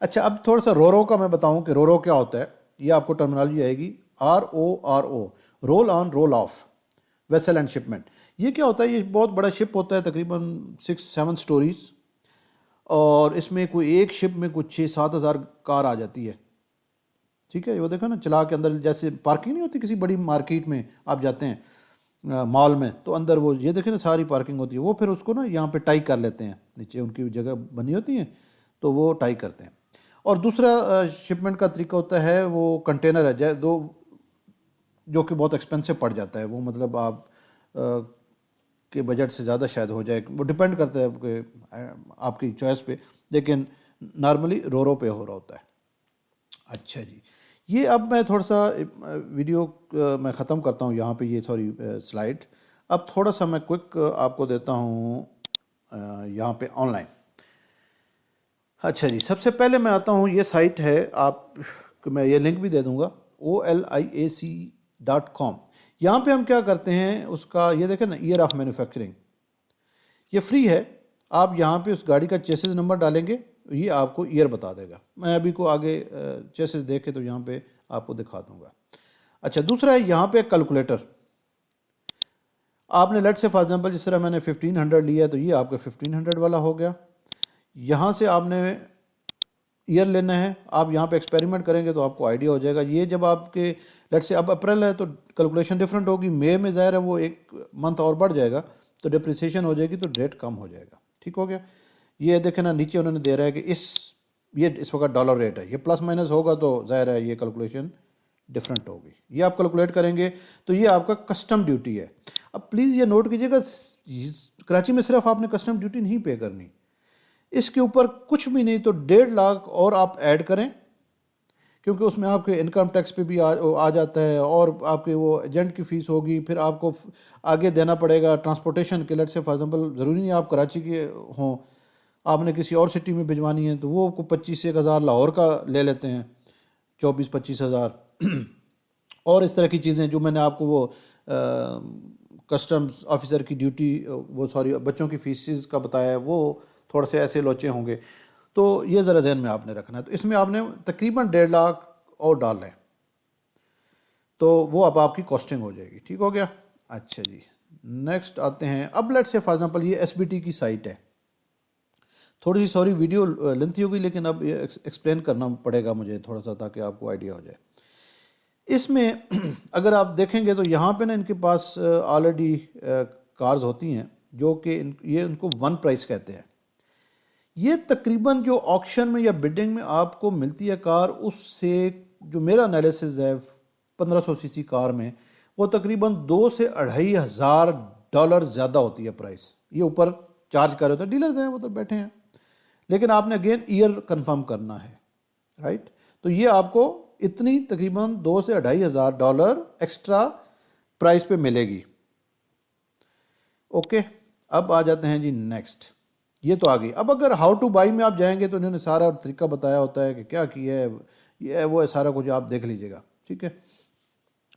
اچھا اب تھوڑا سا رورو کا میں بتاؤں کہ رورو کیا ہوتا ہے. یہ آپ کو ٹرمینالوجی آئے گی RORO, roll on roll off vessel and shipment. یہ کیا ہوتا ہے, یہ بہت بڑا شپ ہوتا ہے, تقریباً 6-7 سٹوریز, اور اس میں کوئی ایک شپ میں کچھ 6-7 ہزار کار آ جاتی ہے, ٹھیک ہے. وہ دیکھو نا چلا کے اندر, جیسے پارکنگ نہیں ہوتی کسی بڑی مارکیٹ میں آپ جاتے ہیں مال میں, تو اندر وہ یہ دیکھیں نا ساری پارکنگ ہوتی ہے, وہ پھر اس کو نا یہاں پہ ٹائی کر لیتے ہیں, نیچے ان کی جگہ بنی ہوتی ہیں تو وہ ٹائی کرتے ہیں. اور دوسرا شپمنٹ کا طریقہ ہوتا ہے وہ کنٹینر ہے, جو کہ بہت ایکسپینسو پڑ جاتا ہے. وہ مطلب آپ کے بجٹ سے زیادہ شاید ہو جائے, وہ ڈپینڈ کرتا ہے کہ آپ کی چوائس پہ, لیکن نارملی رورو پہ ہو رہا ہوتا ہے. اچھا جی, یہ اب میں تھوڑا سا ویڈیو میں ختم کرتا ہوں یہاں پہ, یہ سوری سلائڈ. اب تھوڑا سا میں کوئک آپ کو دیتا ہوں یہاں پہ آن لائن. اچھا جی, سب سے پہلے میں آتا ہوں, یہ سائٹ ہے, آپ میں یہ لنک بھی دے دوں گا, oliac.com. یہاں پہ ہم کیا کرتے ہیں اس کا, یہ دیکھیں نا ایئر آف مینوفیکچرنگ, یہ فری ہے. آپ یہاں پہ اس گاڑی کا چیسز نمبر ڈالیں گے, یہ آپ کو ایئر بتا دے گا. میں ابھی کو آگے چیسز دیکھے تو یہاں پہ آپ کو دکھا دوں گا. اچھا دوسرا ہے یہاں پہ کیلکولیٹر. آپ نے لیٹ سے فار ایگزامپل جس طرح میں نے 1500 لیا ہے تو یہ آپ کا 1500 والا ہو گیا. یہاں سے آپ نے ایئر لینا ہے, آپ یہاں پہ ایکسپیریمنٹ کریں گے تو آپ کو آئیڈیا ہو جائے گا. یہ جب آپ کے لیٹ سے اب اپریل ہے تو کیلکولیشن ڈفرینٹ ہوگی, مئی میں ظاہر ہے وہ ایک منتھ اور بڑھ جائے گا تو ڈپریسیشن ہو جائے گی, تو ریٹ کم ہو جائے گا. ٹھیک ہو گیا. یہ دیکھیں نا نیچے انہوں نے دے رہا ہے کہ یہ اس وقت ڈالر ریٹ ہے, یہ پلس مائنس ہوگا تو ظاہر ہے یہ کیلکولیشن ڈفرینٹ ہوگی. یہ آپ کیلکولیٹ کریں گے تو یہ آپ کا کسٹم ڈیوٹی ہے. اب پلیز یہ نوٹ کیجیے گا, کراچی میں صرف آپ نے کسٹم ڈیوٹی نہیں پے کرنی, اس کے اوپر کچھ بھی نہیں تو 1.5 لاکھ اور آپ ایڈ کریں, کیونکہ اس میں آپ کے انکم ٹیکس پہ بھی آ جاتا ہے, اور آپ کے وہ ایجنٹ کی فیس ہوگی, پھر آپ کو آگے دینا پڑے گا ٹرانسپورٹیشن کے. لیٹ سے فار ایگزامپل ضروری نہیں آپ کراچی کے ہوں, آپ نے کسی اور سٹی میں بھجوانی ہے تو وہ 25 ہزار لاہور کا لے لیتے ہیں, 24-25 ہزار. اور اس طرح کی چیزیں جو میں نے آپ کو وہ کسٹمز آفیسر کی ڈیوٹی, وہ سوری بچوں کی فیسز کا بتایا ہے, وہ تھوڑے سے ایسے لوچے ہوں گے. تو یہ ذرا ذہن میں آپ نے رکھنا ہے. تو اس میں آپ نے تقریباً 1.5 لاکھ اور ڈال لیں تو وہ اب آپ کی کاسٹنگ ہو جائے گی. ٹھیک ہو گیا. اچھا جی, نیکسٹ آتے ہیں. اب لیٹ سے فار ایگزامپل یہ SBT کی سائٹ ہے, تھوڑی سی سوری ویڈیو لینتھی ہوگی لیکن اب یہ ایکسپلین کرنا پڑے گا مجھے تھوڑا سا تاکہ آپ کو آئیڈیا ہو جائے. اس میں اگر آپ دیکھیں گے تو یہاں پہ نا ان کے پاس آلریڈی کارز ہوتی ہیں جو کہ یہ ان کو 1 پرائس کہتے ہیں. یہ تقریباً جو آکشن میں یا بڈنگ میں آپ کو ملتی ہے کار, اس سے جو میرا انالیسز ہے 1500 cc کار میں, وہ تقریباً $2,000 سے $2,500 زیادہ ہوتی ہے پرائس. یہ اوپر چارج کر رہے ہوتے ہیں, ڈیلرز ہیں وہ تو بیٹھے ہیں, لیکن آپ نے اگین ایئر کنفرم کرنا ہے, رائٹ. تو یہ آپ کو اتنی تقریباً $2,000 سے $2,500 ایکسٹرا پرائس پہ ملے گی. اوکے, اب آ جاتے ہیں جی نیکسٹ. یہ تو آ گئی. اب اگر ہاؤ ٹو بائی میں آپ جائیں گے تو انہوں نے سارا طریقہ بتایا ہوتا ہے کہ کیا کیا ہے, یہ ہے وہ ہے, سارا کچھ آپ دیکھ لیجیے گا. ٹھیک ہے,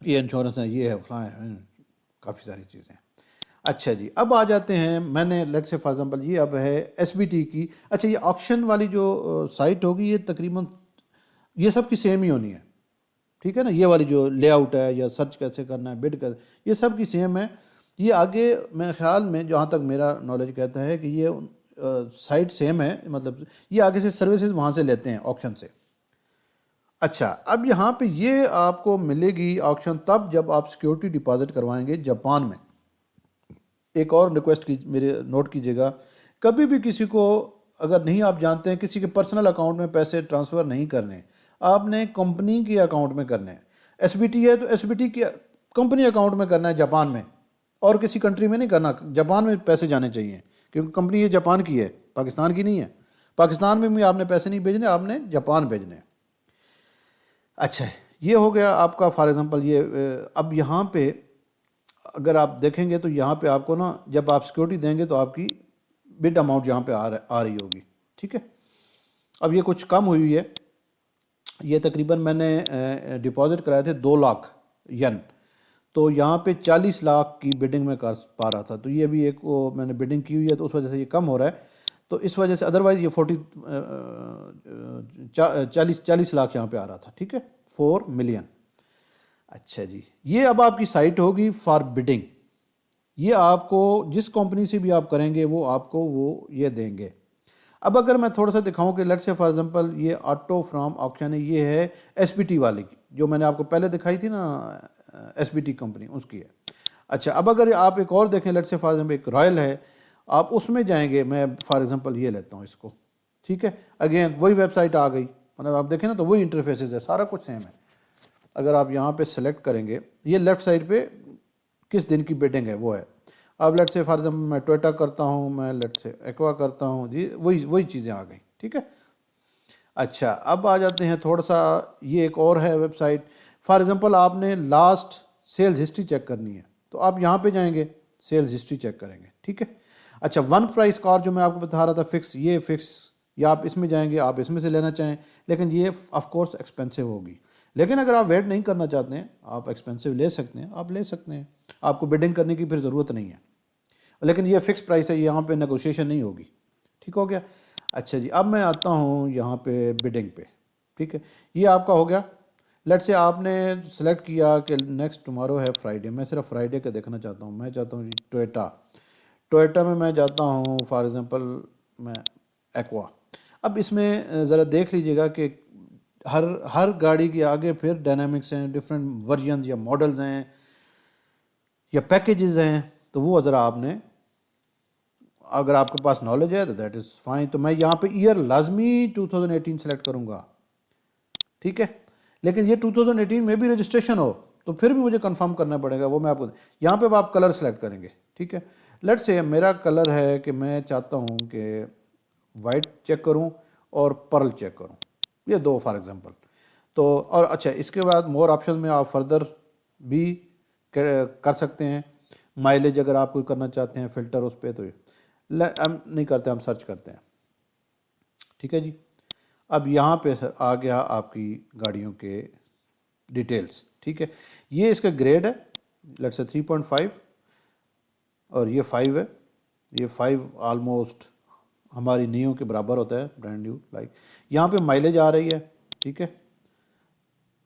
یہ انشورنس ہے, یہ ہے فلاں ہے, کافی ساری چیزیں. اچھا جی, اب آ جاتے ہیں. میں نے لیٹ سے فار ایگزامپل یہ اب ہے SBT کی. اچھا یہ آکشن والی جو سائٹ ہوگی یہ تقریباً یہ سب کی سیم ہی ہونی ہے. ٹھیک ہے نا, یہ والی جو لے آؤٹ ہے یا سرچ کیسے کرنا ہے, بڈ کیسے, یہ سب کی سیم ہے. یہ آگے میرے خیال میں جہاں تک میرا نالج کہتا ہے کہ یہ سائٹ سیم ہے، مطلب یہ آگے سے سروسز وہاں سے لیتے ہیں آکشن سے۔ اچھا، اب یہاں پہ یہ آپ کو ملے گی آکشن تب جب آپ سیکیورٹی ڈپازٹ کروائیں گے جاپان میں۔ ایک اور ریکویسٹ کی میرے نوٹ کیجیے گا، کبھی بھی کسی کو اگر نہیں آپ جانتے ہیں کسی کے پرسنل اکاؤنٹ میں پیسے ٹرانسفر نہیں کرنے، آپ نے کمپنی کے اکاؤنٹ میں کرنے ہیں۔ ایس بی ٹی ہے تو ایس بی ٹی کے کمپنی اکاؤنٹ میں کرنا ہے جاپان میں، اور کسی کنٹری میں نہیں کرنا۔ جاپان میں پیسے جانے چاہیے کیونکہ کمپنی یہ جاپان کی ہے، پاکستان کی نہیں ہے۔ پاکستان میں بھی آپ نے پیسے نہیں بھیجنے، آپ نے جاپان بھیجنے ہیں۔ اچھا، یہ ہو گیا آپ کا فار ایگزامپل یہ۔ اب یہاں پہ اگر آپ دیکھیں گے تو یہاں پہ آپ کو نا جب آپ سیکیورٹی دیں گے تو آپ کی بڈ اماؤنٹ یہاں پہ آ رہی ہوگی، ٹھیک ہے۔ اب یہ کچھ کم ہوئی ہے، یہ تقریباً میں نے ڈپازٹ کرائے تھے 2 لاکھ ین، تو یہاں پہ 40 لاکھ کی بڈنگ میں کر پا رہا تھا، تو یہ بھی ایک وہ میں نے بڈنگ کی ہوئی ہے تو اس وجہ سے یہ کم ہو رہا ہے، تو اس وجہ سے ادروائز یہ 40 لاکھ یہاں پہ آ رہا تھا، ٹھیک ہے، 4 ملین۔ اچھا جی، یہ اب آپ کی سائٹ ہوگی فار بڈنگ۔ یہ آپ کو جس کمپنی سے بھی آپ کریں گے وہ آپ کو وہ یہ دیں گے۔ اب اگر میں تھوڑا سا دکھاؤں کہ لیٹ سے فار ایگزامپل یہ آٹو فرام آکشن ہے، یہ ہے ایس بی ٹی والی کی جو میں نے آپ کو پہلے دکھائی تھی نا، ایس بی ٹی کمپنی اس کی ہے۔ اچھا، اب اگر آپ ایک اور دیکھیں، لیٹ سے فار ایگزامپل ایک رائل ہے، آپ اس میں جائیں گے، میں فار ایگزامپل یہ لیتا ہوں اس کو، ٹھیک ہے۔ اگین وہی ویب سائٹ آ گئی، مطلب آپ دیکھیں نا تو وہی انٹرفیسز ہے، سارا کچھ سیم ہے۔ اگر آپ یہاں پہ سلیکٹ کریں گے، یہ لیفٹ سائڈ پہ کس دن کی بیڈنگ ہے وہ ہے۔ اب لیٹ سے فار ایگزامپل میں ٹویٹا کرتا ہوں، میں لیٹ سے ایکوا کرتا ہوں، جی وہی چیزیں آ گئیں، ٹھیک ہے۔ اچھا، اب آ جاتے ہیں تھوڑا سا، یہ ایک اور ہے ویب سائٹ، فار ایگزامپل آپ نے لاسٹ سیلز ہسٹری چیک کرنی ہے تو آپ یہاں پہ جائیں گے، سیلز ہسٹری چیک کریں گے، ٹھیک ہے۔ اچھا، ون پرائس کار جو میں آپ کو بتا رہا تھا فکس، یہ فکس، یا آپ اس میں جائیں گے، آپ اس میں سے لینا چاہیں، لیکن یہ آف کورس ایکسپینسو ہوگی، لیکن اگر آپ ویٹ نہیں کرنا چاہتے ہیں، آپ ایکسپینسو لے سکتے ہیں، آپ لے سکتے ہیں، آپ کو بڈنگ کرنے کی پھر ضرورت نہیں ہے، لیکن یہ فکس پرائس ہے، یہاں پہ نیگوشیشن نہیں ہوگی، ٹھیک ہو گیا۔ اچھا جی، اب میں آتا ہوں یہاں پہ بڈنگ پہ، ٹھیک ہے، یہ آپ کا ہو گیا۔ لیٹ سے آپ نے سلیکٹ کیا کہ نیکسٹ ٹمارو ہے فرائیڈے، میں صرف فرائیڈے کا دیکھنا چاہتا ہوں، میں چاہتا ہوں جی ٹویٹا میں جاتا ہوں فار ایگزامپل میں ایکوا۔ اب اس میں ذرا دیکھ لیجئے گا کہ ہر گاڑی کے آگے پھر ڈائنامکس ہیں، ڈفرینٹ ورژنز یا ماڈلز ہیں یا پیکیجز ہیں، تو وہ ذرا آپ نے، اگر آپ کے پاس نالج ہے تو دیٹ از فائن۔ تو میں یہاں پہ ایئر لازمی 2018 سلیکٹ کروں گا، ٹھیک ہے، لیکن یہ 2018 میں بھی رجسٹریشن ہو تو پھر بھی مجھے کنفرم کرنا پڑے گا، وہ میں آپ کو یہاں پہ آپ کلر سلیکٹ کریں گے، ٹھیک ہے۔ لیٹ سے میرا کلر ہے کہ میں چاہتا ہوں کہ وائٹ چیک کروں اور پرل چیک کروں، یہ 2 فار ایگزامپل تو۔ اور اچھا، اس کے بعد مور آپشن میں آپ فردر بھی کر سکتے ہیں، مائلیج اگر آپ کوئی کرنا چاہتے ہیں فلٹر اس پہ، تو ہم نہیں کرتے، ہم سرچ کرتے ہیں، ٹھیک ہے جی۔ اب یہاں پہ آ گیا آپ کی گاڑیوں کے ڈیٹیلز، ٹھیک ہے۔ یہ اس کا گریڈ ہے، لیٹس سے 3.5 اور یہ 5 ہے، یہ 5 آلموسٹ ہماری نیو کے برابر ہوتا ہے، برانڈ نیو لائک۔ یہاں پہ مائلیج آ رہی ہے، ٹھیک ہے۔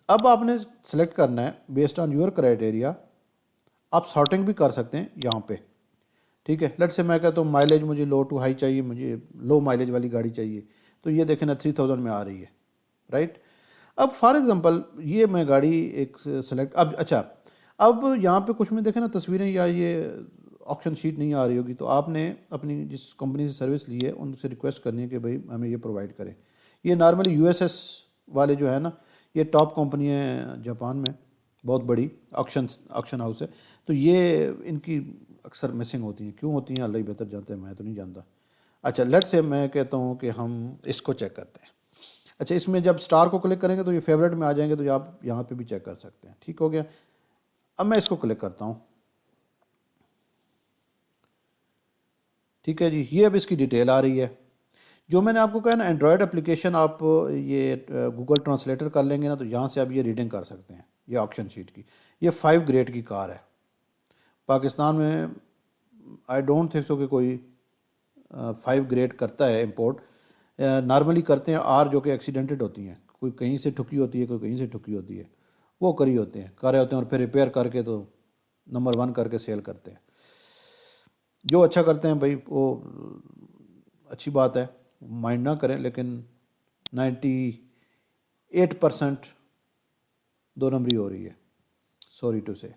اب آپ نے سلیکٹ کرنا ہے بیسڈ آن یور کرائٹیریا، آپ سارٹنگ بھی کر سکتے ہیں یہاں پہ، ٹھیک ہے۔ لیٹ سے میں کہتا ہوں مائلیج مجھے لو ٹو ہائی چاہیے، مجھے لو مائلیج والی گاڑی چاہیے، تو یہ دیکھیں نا 3000 میں آ رہی ہے، رائٹ۔ اب فار ایگزامپل یہ میں گاڑی ایک سلیکٹ، اب اچھا، اب یہاں پہ کچھ میں دیکھیں نا تصویریں یا یہ آکشن شیٹ نہیں آ رہی ہوگی، تو آپ نے اپنی جس کمپنی سے سروس لی ہے ان سے ریکویسٹ کرنی ہے کہ بھائی ہمیں یہ پرووائڈ کریں۔ یہ نارملی یو ایس ایس والے جو ہے نا، یہ ٹاپ کمپنی ہے جاپان میں، بہت بڑی آکشن ہاؤس ہے، تو یہ ان کی اکثر مسنگ ہوتی ہیں، کیوں ہوتی ہیں اللہ ہی بہتر جانتے ہیں، میں تو نہیں جانتا۔ اچھا، لیٹ سے میں کہتا ہوں کہ ہم اس کو چیک کرتے ہیں۔ اچھا، اس میں جب سٹار کو کلک کریں گے تو یہ فیوریٹ میں آ جائیں گے، تو آپ یہاں پہ بھی چیک کر سکتے ہیں، ٹھیک ہو گیا۔ اب میں اس کو کلک کرتا ہوں، ٹھیک ہے جی، یہ اب اس کی ڈیٹیل آ رہی ہے۔ جو میں نے آپ کو کہا نا اینڈرائڈ اپلیکیشن آپ یہ گوگل ٹرانسلیٹر کر لیں گے نا تو یہاں سے آپ یہ ریڈنگ کر سکتے ہیں، یہ آکشن شیٹ کی۔ یہ 5 گریڈ کی کار ہے، پاکستان میں آئی ڈونٹ تھنک سو کہ کوئی 5 گریڈ کرتا ہے امپورٹ، نارملی کرتے ہیں آر جو کہ ایکسیڈنٹڈ ہوتی ہیں، کوئی کہیں سے ٹھکی ہوتی ہے، کوئی کہیں سے ٹھکی ہوتی ہے، وہ کری ہوتے ہیں، کارے ہوتے ہیں اور پھر ریپیئر کر کے تو نمبر 1 کر کے سیل کرتے ہیں۔ جو اچھا کرتے ہیں بھائی وہ اچھی بات ہے، مائنڈ نہ کریں، لیکن 98% دو نمبری ہو رہی ہے، سوری ٹو سے۔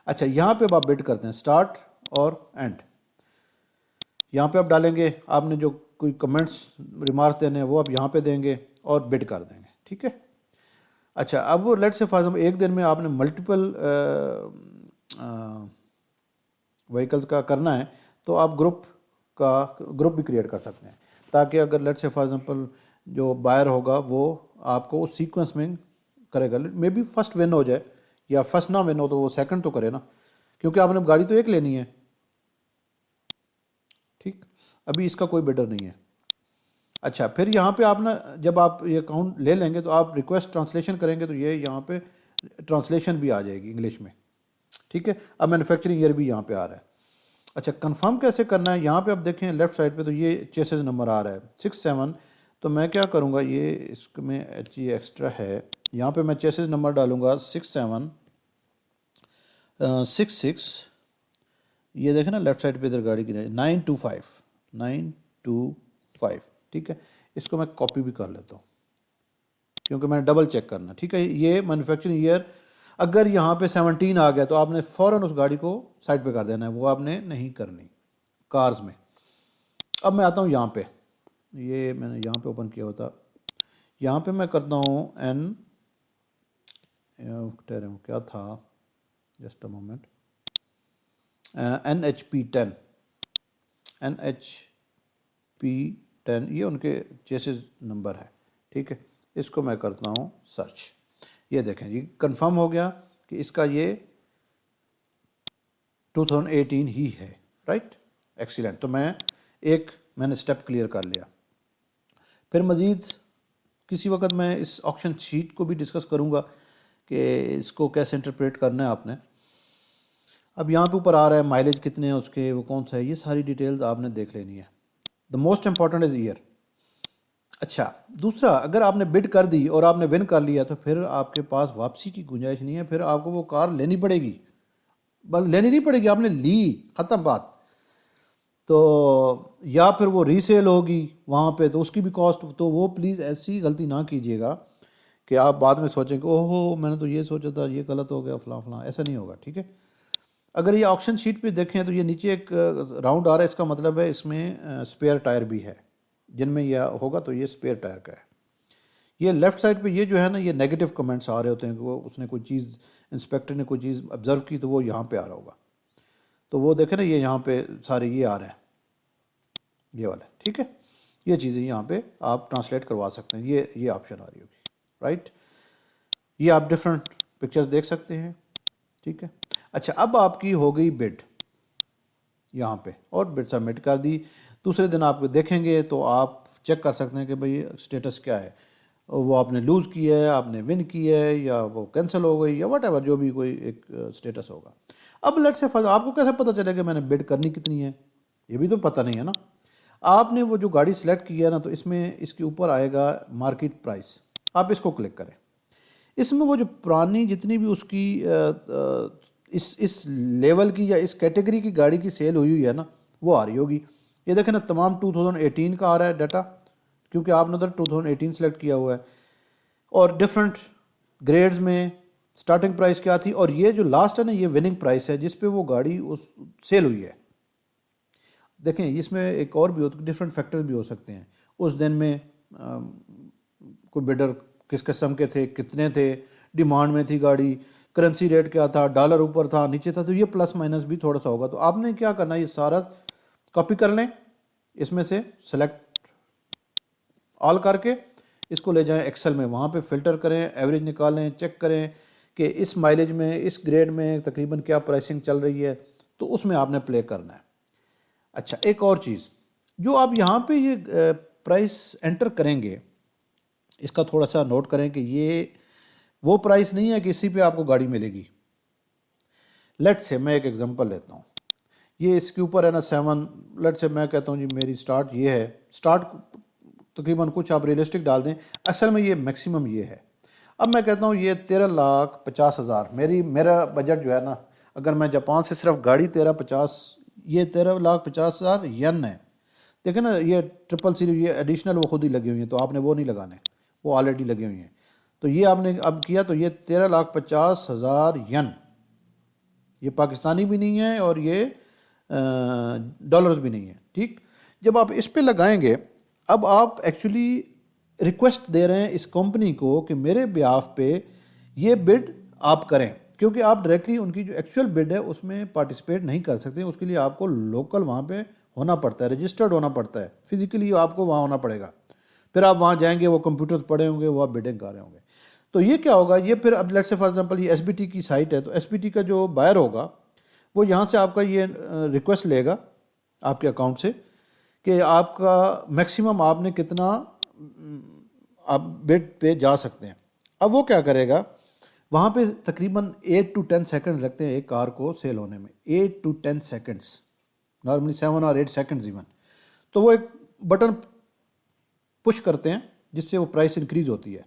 اچھا یہاں پہ اب آپ بٹ کرتے ہیں اسٹارٹ اور اینڈ، یہاں پہ آپ ڈالیں گے، آپ نے جو کوئی کمنٹس ریمارکس دینے ہیں وہ آپ یہاں پہ دیں گے اور بٹ کر دیں گے، ٹھیک ہے۔ اچھا اب لیٹ سے فار ایگزامپل ایک دن میں آپ نے ملٹیپل وہیکلس کا کرنا ہے تو آپ گروپ بھی کریٹ کر سکتے ہیں، تاکہ اگر لیٹ سے فار ایگزامپل جو بائر ہوگا وہ آپ کو اس سیکوینس میں کرے گا، مے بی فرسٹ ون ہو جائے یا فرسٹ نہ ون ہو تو وہ سیکنڈ تو کرے نا، کیونکہ آپ نے گاڑی تو ایک لینی ہے، ٹھیک۔ ابھی اس کا کوئی بڈر نہیں ہے۔ اچھا پھر یہاں پہ آپ نا جب آپ یہ اکاؤنٹ لے لیں گے تو آپ ریکویسٹ ٹرانسلیشن کریں گے تو یہ یہاں پہ ٹرانسلیشن بھی آ جائے گی انگلش میں، ٹھیک ہے۔ اب مینوفیکچرنگ ایئر بھی یہاں پہ آ رہا ہے۔ اچھا کنفرم کیسے کرنا ہے، یہاں پہ آپ دیکھیں لیفٹ سائڈ پہ تو یہ چیسز نمبر آ رہا ہے 67، تو میں کیا کروں گا، یہ اس میں ایچ ای ایکسٹرا ہے، یہاں پہ میں چیسز نمبر ڈالوں گا 6766، یہ دیکھیں نا لیفٹ سائڈ پہ ادھر گاڑی کی 925، ٹھیک ہے۔ اس کو میں کاپی بھی کر لیتا ہوں کیونکہ میں نے ڈبل چیک کرنا، ٹھیک ہے۔ یہ مینوفیکچرنگ ایئر اگر یہاں پہ 17 آ گیا تو آپ نے فوراً اس گاڑی کو سائڈ پہ کر دینا ہے، وہ آپ نے نہیں کرنی کارز میں۔ اب میں آتا ہوں یہاں پہ، یہ میں نے یہاں پہ اوپن کیا ہوتا، یہاں پہ میں کرتا ہوں کیا تھا، جسٹ اے مومنٹ، NHP10، یہ ان کے چیسز نمبر ہے، ٹھیک ہے۔ اس کو میں کرتا ہوں سرچ، یہ دیکھیں یہ کنفرم ہو گیا کہ اس کا یہ 2018 ہی ہے، رائٹ، ایکسیلنٹ۔ تو میں نے سٹیپ کلیئر کر لیا۔ پھر مزید کسی وقت میں اس آکشن شیٹ کو بھی ڈسکس کروں گا کہ اس کو کیسے انٹرپریٹ کرنا ہے آپ نے۔ اب یہاں پہ اوپر آ رہا ہے مائلیج کتنے ہیں اس کے، وہ کون سا ہے، یہ ساری ڈیٹیلز آپ نے دیکھ لینی ہے۔ The most important is air. اچھا دوسرا، اگر آپ نے بڈ کر دی اور آپ نے ون کر لیا تو پھر آپ کے پاس واپسی کی گنجائش نہیں ہے، پھر آپ کو وہ کار لینی پڑے گی، لینی نہیں پڑے گی، آپ نے لی، ختم بات۔ تو یا پھر وہ ری سیل ہوگی وہاں پہ تو اس کی بھی کاسٹ، تو وہ پلیز ایسی غلطی نہ کیجیے گا کہ آپ بعد میں سوچیں کہ اوہو میں نے تو یہ سوچا تھا، یہ غلط ہو گیا، فلاں فلاں، ایسا نہیں ہوگا، ٹھیک ہے۔ اگر یہ آکشن شیٹ پہ دیکھیں تو یہ نیچے ایک راؤنڈ آ رہا ہے، اس کا مطلب ہے اس میں اسپیئر ٹائر بھی ہے، جن میں یہ ہوگا تو یہ اسپیئر ٹائر کا ہے۔ یہ لیفٹ سائڈ پہ یہ جو ہے نا، یہ نیگیٹو کمنٹس آ رہے ہوتے ہیں کہ وہ اس نے کوئی چیز، انسپیکٹر نے کوئی چیز آبزرو کی تو وہ یہاں پہ آ رہا ہوگا، تو وہ دیکھیں نا یہ یہاں پہ سارے یہ آ رہے ہیں، یہ والا، ٹھیک ہے۔ یہ چیزیں یہاں پہ آپ ٹرانسلیٹ کروا سکتے ہیں، یہ آپشن آ رہی ہوگی، رائٹ۔ یہ آپ ڈفرینٹ پکچرز دیکھ سکتے ہیں، ٹھیک ہے۔ اچھا اب آپ کی ہو گئی بڈ یہاں پہ، اور بڈ سبمٹ کر دی، دوسرے دن آپ کو دیکھیں گے تو آپ چیک کر سکتے ہیں کہ بھئی اسٹیٹس کیا ہے، وہ آپ نے لوز کیا ہے، آپ نے ون کیا ہے، یا وہ کینسل ہو گئی، یا واٹ ایور جو بھی کوئی ایک اسٹیٹس ہوگا۔ اب لیٹ سے آپ کو کیسے پتہ چلے کہ میں نے بڈ کرنی کتنی ہے، یہ بھی تو پتہ نہیں ہے نا۔ آپ نے وہ جو گاڑی سلیکٹ کی ہے نا، تو اس میں اس کے اوپر آئے گا مارکیٹ پرائس، آپ اس کو کلک کریں، اس میں وہ جو پرانی جتنی بھی اس کی اس لیول کی یا اس کیٹیگری کی گاڑی کی سیل ہوئی ہے نا، وہ آ رہی ہوگی۔ یہ دیکھیں نا تمام 2018 کا آ رہا ہے ڈیٹا، کیونکہ آپ نے ادھر 2018 سلیکٹ کیا ہوا ہے، اور ڈفرینٹ گریڈز میں سٹارٹنگ پرائس کیا تھی، اور یہ جو لاسٹ ہے نا یہ وننگ پرائس ہے جس پہ وہ گاڑی سیل ہوئی ہے۔ دیکھیں اس میں ایک اور بھی ڈفرینٹ فیکٹر بھی ہو سکتے ہیں، اس دن میں کوئی بڈر کس قسم کے تھے، کتنے تھے، ڈیمانڈ میں تھی گاڑی، کرنسی ریٹ کیا تھا، ڈالر اوپر تھا نیچے تھا، تو یہ پلس مائنس بھی تھوڑا سا ہوگا۔ تو آپ نے کیا کرنا ہے، یہ سارا کاپی کر لیں، اس میں سے سلیکٹ آل کر کے اس کو لے جائیں ایکسل میں، وہاں پہ فلٹر کریں، ایوریج نکالیں، چیک کریں کہ اس مائلیج میں اس گریڈ میں تقریباً کیا پرائسنگ چل رہی ہے، تو اس میں آپ نے پلے کرنا ہے۔ اچھا ایک اور چیز جو آپ یہاں پہ یہ پرائس انٹر کریں گے، اس کا تھوڑا سا نوٹ کریں کہ یہ وہ پرائس نہیں ہے کہ اسی پہ آپ کو گاڑی ملے گی۔ لیٹ سے میں ایک ایگزامپل لیتا ہوں، یہ اس کے اوپر ہے نا 7، لیٹ سے میں کہتا ہوں جی میری سٹارٹ یہ ہے، سٹارٹ تقریباً کچھ آپ ریئلسٹک ڈال دیں، اصل میں یہ میکسیمم یہ ہے۔ اب میں کہتا ہوں یہ 13,50,000 میرا بجٹ جو ہے نا، اگر میں جاپان سے صرف گاڑی 13,50 یہ 13,50,000 ین ہے. دیکھیں نا یہ ٹرپل سیریز یہ ایڈیشنل وہ خود ہی لگی ہوئی ہیں، تو آپ نے وہ نہیں لگانے، وہ آلریڈی لگی ہوئی ہیں. تو یہ آپ نے اب کیا تو یہ 13,50,000 ین، یہ پاکستانی بھی نہیں ہے اور یہ ڈالرز بھی نہیں ہے. ٹھیک، جب آپ اس پہ لگائیں گے اب آپ ایکچولی ریکویسٹ دے رہے ہیں اس کمپنی کو کہ میرے بیہاف پہ یہ بڈ آپ کریں، کیونکہ آپ ڈائریکٹلی ان کی جو ایکچوئل بڈ ہے اس میں پارٹیسپیٹ نہیں کر سکتے. اس کے لیے آپ کو لوکل وہاں پہ ہونا پڑتا ہے، رجسٹرڈ ہونا پڑتا ہے، فزیکلی آپ کو وہاں ہونا پڑے گا. پھر آپ وہاں جائیں گے، وہ کمپیوٹرز پڑے ہوں گے، وہ آپ بڈنگ کر رہے ہوں گے. تو یہ کیا ہوگا، یہ پھر اب لیٹ سے فار ایگزامپل یہ ایس بی ٹی کی سائٹ ہے، تو ایس بی ٹی کا جو بائر ہوگا وہ یہاں سے آپ کا یہ ریکویسٹ لے گا آپ کے اکاؤنٹ سے کہ آپ کا میکسیمم آپ نے کتنا آپ بڈ پہ جا سکتے ہیں. اب وہ کیا کرے گا، وہاں پہ تقریباً 8 to 10 سیکنڈ لگتے ہیں ایک کار کو سیل ہونے میں، 8 to 10 seconds, normally 7 or 8 seconds even. تو وہ ایک بٹن پش کرتے ہیں جس سے وہ پرائس انکریز ہوتی ہے.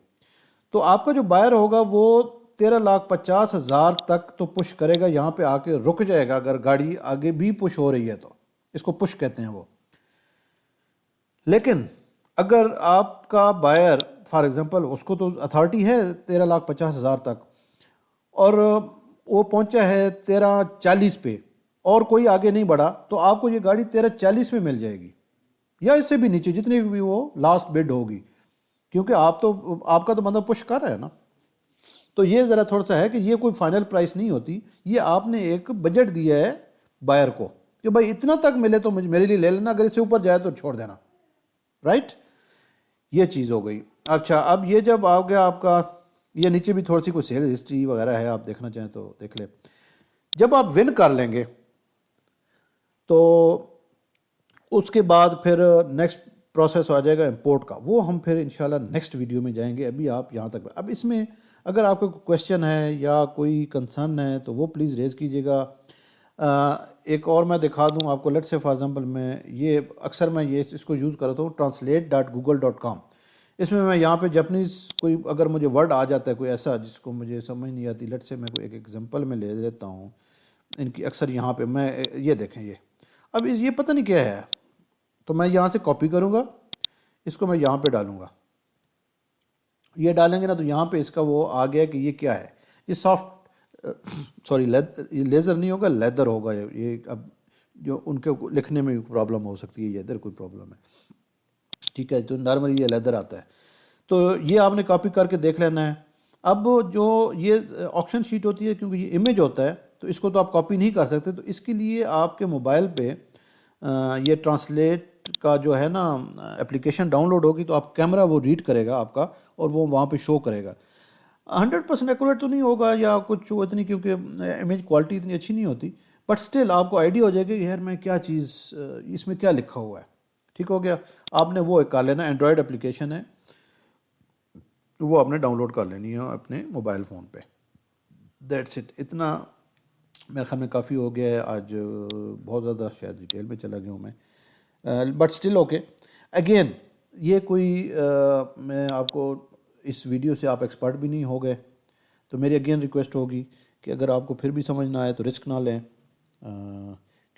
تو آپ کا جو بائر ہوگا وہ 13,50,000 تک تو پش کرے گا، یہاں پہ آ کے رک جائے گا اگر گاڑی آگے بھی پش ہو رہی ہے تو، اس کو پش کہتے ہیں وہ. لیکن اگر آپ کا بائر فار ایگزامپل اس کو تو اتھارٹی ہے 13,50,000 تک اور وہ پہنچا ہے 13,40 پہ اور کوئی آگے نہیں بڑھا، تو آپ کو یہ گاڑی 13,40 میں مل جائے گی یا اس سے بھی نیچے جتنی بھی وہ لاسٹ بڈ ہوگی، کیونکہ آپ کا تو بندہ پش کر رہا ہے نا. تو یہ ذرا تھوڑا سا ہے کہ یہ کوئی فائنل پرائس نہیں ہوتی، یہ آپ نے ایک بجٹ دیا ہے بائر کو کہ بھائی اتنا تک ملے تو میرے لیے لے لینا، اگر اس سے اوپر جائے تو چھوڑ دینا. رائٹ، یہ چیز ہو گئی. اچھا، اب یہ جب آ گیا آپ کا، یہ نیچے بھی تھوڑی سی کوئی سیل ہسٹری وغیرہ ہے، آپ دیکھنا چاہیں تو دیکھ لیں. جب آپ ون کر لیں گے تو اس کے بعد پھر نیکسٹ پروسیس آ جائے گا امپورٹ کا، وہ ہم پھر انشاءاللہ نیکسٹ ویڈیو میں جائیں گے. ابھی آپ یہاں تک، اب اس میں اگر آپ کو کوئی کویشچن ہے یا کوئی کنسرن ہے تو وہ پلیز ریز کیجیے گا. ایک اور میں دکھا دوں آپ کو، لیٹ سے فار ایگزامپل میں یہ اکثر میں اس کو یوز کرتا ہوں translate.google.com. اس میں یہاں پہ جاپنیز کوئی اگر مجھے ورڈ آ جاتا ہے کوئی ایسا جس کو مجھے سمجھ نہیں آتی، لیٹ سے میں کوئی ایک ایگزامپل میں لے لیتا ہوں ان کی. اکثر یہاں پہ میں یہ دیکھیں، یہ اب یہ پتہ نہیں کیا ہے، تو میں یہاں سے کاپی کروں گا، اس کو میں یہاں پہ ڈالوں گا. یہ ڈالیں گے نا تو یہاں پہ اس کا وہ آ گیا کہ یہ کیا ہے، یہ سافٹ سوری یہ لیزر نہیں ہوگا، لیدر ہوگا. یہ اب جو ان کے لکھنے میں پرابلم ہو سکتی ہے، یہ ادھر کوئی پرابلم ہے. ٹھیک ہے، تو نارملی یہ لیدر آتا ہے. تو یہ آپ نے کاپی کر کے دیکھ لینا ہے. اب جو یہ آپشن شیٹ ہوتی ہے، کیونکہ یہ امیج ہوتا ہے تو اس کو تو آپ کاپی نہیں کر سکتے، تو اس کے لیے آپ کے موبائل پہ یہ ٹرانسلیٹ کا جو ہے نا اپلیکیشن ڈاؤن لوڈ ہوگی، تو آپ کیمرہ وہ ریڈ کرے گا آپ کا اور وہ وہاں پہ شو کرے گا. 100% ایکوریٹ تو نہیں ہوگا یا کچھ وہ اتنی، کیونکہ امیج کوالٹی اتنی اچھی نہیں ہوتی، بٹ اسٹل آپ کو آئیڈیا ہو جائے گا کہ یار میں کیا چیز اس میں کیا لکھا ہوا ہے. ٹھیک ہو گیا، آپ نے وہ ایک کر لینا، اینڈرائڈ اپلیکیشن ہے وہ آپ نے ڈاؤن لوڈ کر لینی ہے اپنے موبائل فون پہ. That's it. اتنا میرے خیال میں کافی ہو گیا ہے آج، بہت زیادہ شاید ڈیٹیل میں چلا گیا ہوں میں، بٹ اسٹل اوکے. اگین یہ کوئی میں آپ کو اس ویڈیو سے آپ ایکسپرٹ بھی نہیں ہو گئے، تو میری اگین ریکویسٹ ہوگی کہ اگر آپ کو پھر بھی سمجھ نہ آئے تو رسک نہ لیں،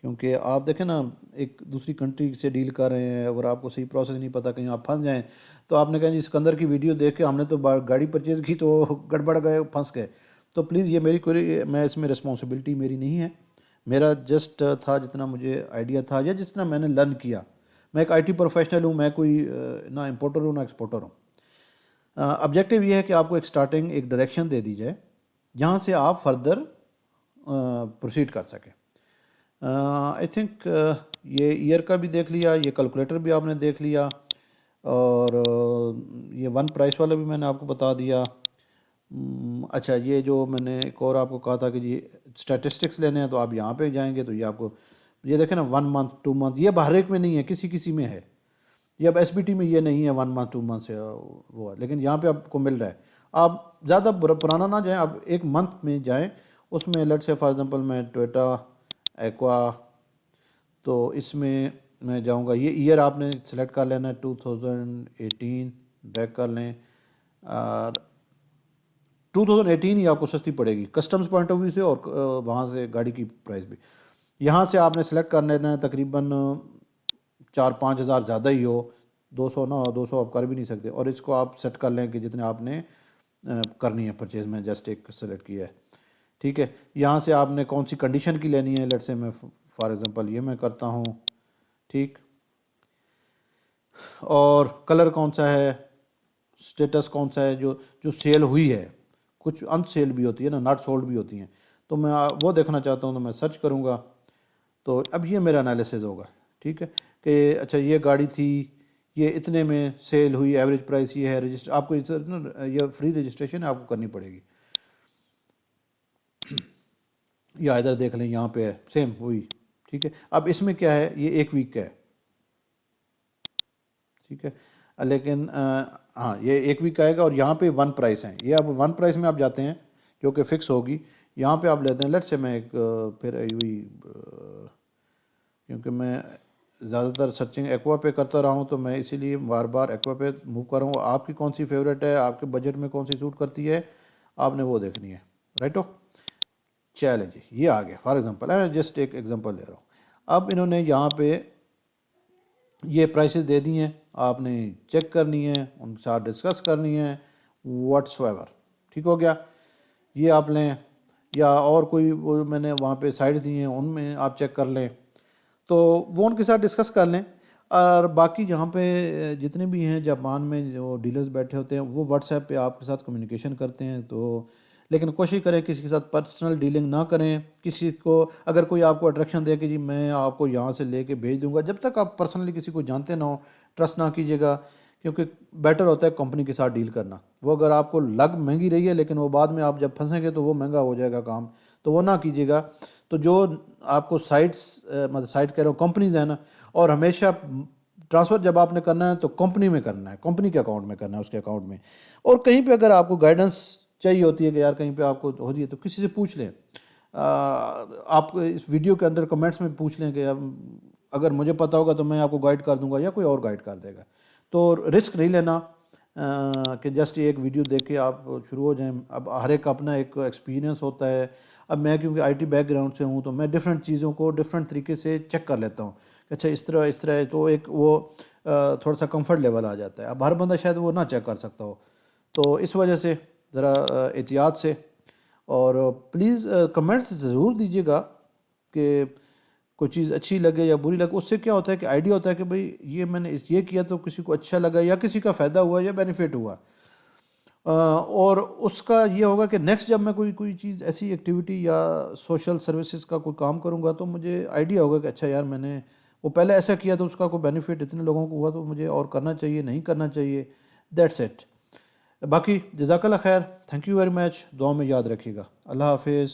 کیونکہ آپ دیکھیں نا ایک دوسری کنٹری سے ڈیل کر رہے ہیں، اگر آپ کو صحیح پروسیس نہیں پتہ، کہیں آپ پھنس جائیں تو آپ نے کہا جی سکندر کی ویڈیو دیکھ کے ہم نے تو گاڑی پرچیز کی تو گڑبڑ گئے، پھنس گئے. تو پلیز یہ میری کوئی، میں اس میں رسپانسبلٹی میری نہیں ہے، میرا جسٹ تھا جتنا مجھے آئیڈیا تھا یا جس طرح میں نے لرن کیا. میں ایک IT پروفیشنل ہوں، میں کوئی نہ امپورٹر ہوں نہ ایکسپورٹر ہوں. آبجیکٹیو یہ ہے کہ آپ کو ایک سٹارٹنگ ایک ڈائریکشن دے دی جائے جہاں سے آپ فردر پروسیڈ کر سکیں. آئی تھنک یہ ایئر کا بھی دیکھ لیا، یہ کیلکولیٹر بھی آپ نے دیکھ لیا، اور یہ ون پرائس والا بھی میں نے آپ کو بتا دیا. اچھا، یہ جو میں نے ایک اور آپ کو کہا تھا کہ جی اسٹیٹسٹکس لینے ہیں تو آپ یہاں پہ جائیں گے تو یہ آپ کو یہ دیکھیں نا 1 month 2 month، یہ ہر ایک میں نہیں ہے، کسی کسی میں ہے. یہ اب SBT میں یہ نہیں ہے 1 month 2 month سے وہ ہے، لیکن یہاں پہ آپ کو مل رہا ہے. آپ زیادہ پرانا نہ جائیں، آپ 1 month میں جائیں. اس میں لیٹ سے فار ایگزامپل میں ٹویوٹا ایکوا، تو اس میں جاؤں گا. یہ ایئر آپ نے سلیکٹ کر لینا ہے 2018، بیک کر لیں، اور 2018 ہی آپ کو سستی پڑے گی کسٹمز پوائنٹ آف ویو سے اور وہاں سے گاڑی کی پرائس بھی. یہاں سے آپ نے سلیکٹ کر لینا ہے، تقریباً 4-5 ہزار زیادہ ہی ہو، 200 نہ ہو، 200 آپ کر بھی نہیں سکتے، اور اس کو آپ سیٹ کر لیں کہ جتنے آپ نے کرنی ہے پرچیز میں، جسٹ ایک سلیکٹ کیا ہے، ٹھیک ہے۔ یہاں سے آپ نے کون سی کنڈیشن کی لینی ہے، لیٹ سے میں فار ایگزامپل یہ میں کرتا ہوں، ٹھیک، اور کلر کون سا ہے، سٹیٹس کون سا ہے، جو سیل ہوئی ہے، کچھ ان سیل بھی ہوتی ہے نا، ناٹ سولڈ بھی ہوتی ہیں، تو میں وہ دیکھنا چاہتا ہوں تو میں سرچ کروں گا، تو اب یہ میرا انالیسز ہوگا، ٹھیک ہے، کہ اچھا یہ گاڑی تھی، یہ اتنے میں سیل ہوئی، ایوریج پرائس یہ ہے، رجسٹر آپ کو یہ فری رجسٹریشن آپ کو کرنی پڑے گی، یا ادھر دیکھ لیں یہاں پہ ہے سیم وہی، ٹھیک ہے۔ اب اس میں کیا ہے، یہ 1 ویک کا ہے، ٹھیک ہے، لیکن ہاں یہ 1 ویک آئے گا، اور یہاں پہ 1 پرائس ہیں، یہ اب 1 پرائس میں آپ جاتے ہیں جو کہ فکس ہوگی، یہاں پہ آپ لیتے ہیں، لیٹ سے میں ایک پھر وہی، کیونکہ میں زیادہ تر سرچنگ ایکوا پہ کرتا رہا ہوں، تو میں اسی لیے بار بار ایکوا پہ موو کر رہا ہوں، آپ کی کون سی فیوریٹ ہے، آپ کے بجٹ میں کون سی سوٹ کرتی ہے، آپ نے وہ دیکھنی ہے، رائٹو۔ چلے جی، یہ آ گیا فار ایگزامپل، میں جسٹ ایک ایگزامپل لے رہا ہوں، اب انہوں نے یہاں پہ یہ پرائسز دے دی ہیں، آپ نے چیک کرنی ہے، ان کے ساتھ ڈسکس کرنی ہے، واٹس ایور، ٹھیک ہو گیا، یہ آپ لیں، یا اور کوئی وہ میں نے وہاں پہ سائٹس دی ہیں ان میں آپ چیک کر لیں، تو وہ ان کے ساتھ ڈسکس کر لیں، اور باقی جہاں پہ جتنے بھی ہیں جاپان میں جو ڈیلرز بیٹھے ہوتے ہیں، وہ واٹس ایپ پہ آپ کے ساتھ کمیونیکیشن کرتے ہیں، تو لیکن کوشش کریں کسی کے ساتھ پرسنل ڈیلنگ نہ کریں، کسی کو اگر کوئی آپ کو اٹریکشن دے کہ جی میں آپ کو یہاں سے لے کے بھیج دوں گا، جب تک آپ پرسنلی کسی کو جانتے نہ ہو، ٹرسٹ نہ کیجیے گا، کیونکہ بیٹر ہوتا ہے کمپنی کے ساتھ ڈیل کرنا، وہ اگر آپ کو لگ مہنگی رہی ہے لیکن وہ بعد میں آپ جب پھنسیں گے تو وہ مہنگا ہو جائے گا کام، تو وہ نہ کیجیے گا۔ تو جو آپ کو سائٹس، مطلب سائٹ کہہ رہا ہوں کمپنیز ہیں نا، اور ہمیشہ ٹرانسفر جب آپ نے کرنا ہے تو کمپنی میں کرنا ہے، کمپنی کے اکاؤنٹ میں کرنا ہے، اس کے اکاؤنٹ میں، اور کہیں پہ اگر آپ کو گائیڈنس چاہیے ہوتی ہے کہ یار کہیں پہ آپ کو ہوتی ہے تو کسی سے پوچھ لیں، آپ اس ویڈیو کے اندر کمنٹس میں پوچھ لیں کہ اگر مجھے پتہ ہوگا تو میں آپ کو گائیڈ کر دوں گا، یا کوئی اور گائیڈ کر دے گا، تو رسک نہیں لینا کہ جسٹ ایک ویڈیو دیکھ کے آپ شروع ہو جائیں، اب ہر ایک اپنا ایک ایکسپیرینس ہوتا ہے، اب میں کیونکہ آئی ٹی بیک گراؤنڈ سے ہوں تو میں ڈفرینٹ چیزوں کو ڈفرینٹ طریقے سے چیک کر لیتا ہوں کہ اچھا اس طرح ہے، تو ایک وہ تھوڑا سا کمفرٹ لیول آ جاتا ہے، اب ہر بندہ شاید وہ نہ چیک کر سکتا ہو، تو اس وجہ سے ذرا احتیاط سے، اور پلیز کمنٹس ضرور دیجیے گا کہ کوئی چیز اچھی لگے یا بری لگے، اس سے کیا ہوتا ہے کہ آئیڈیا ہوتا ہے کہ بھئی یہ میں نے یہ کیا تو کسی کو اچھا لگا، یا کسی کا فائدہ ہوا یا بینیفٹ ہوا، اور اس کا یہ ہوگا کہ نیکسٹ جب میں کوئی چیز ایسی ایکٹیویٹی یا سوشل سروسز کا کوئی کام کروں گا تو مجھے آئیڈیا ہوگا کہ اچھا یار میں نے وہ پہلے ایسا کیا تو اس کا کوئی بینیفٹ اتنے لوگوں کو ہوا، تو مجھے اور کرنا چاہیے، نہیں کرنا چاہیے، دیٹس اٹ۔ باقی جزاک اللہ خیر، تھینک یو ویری مچ، دعاؤں میں یاد رکھیے گا، اللہ حافظ۔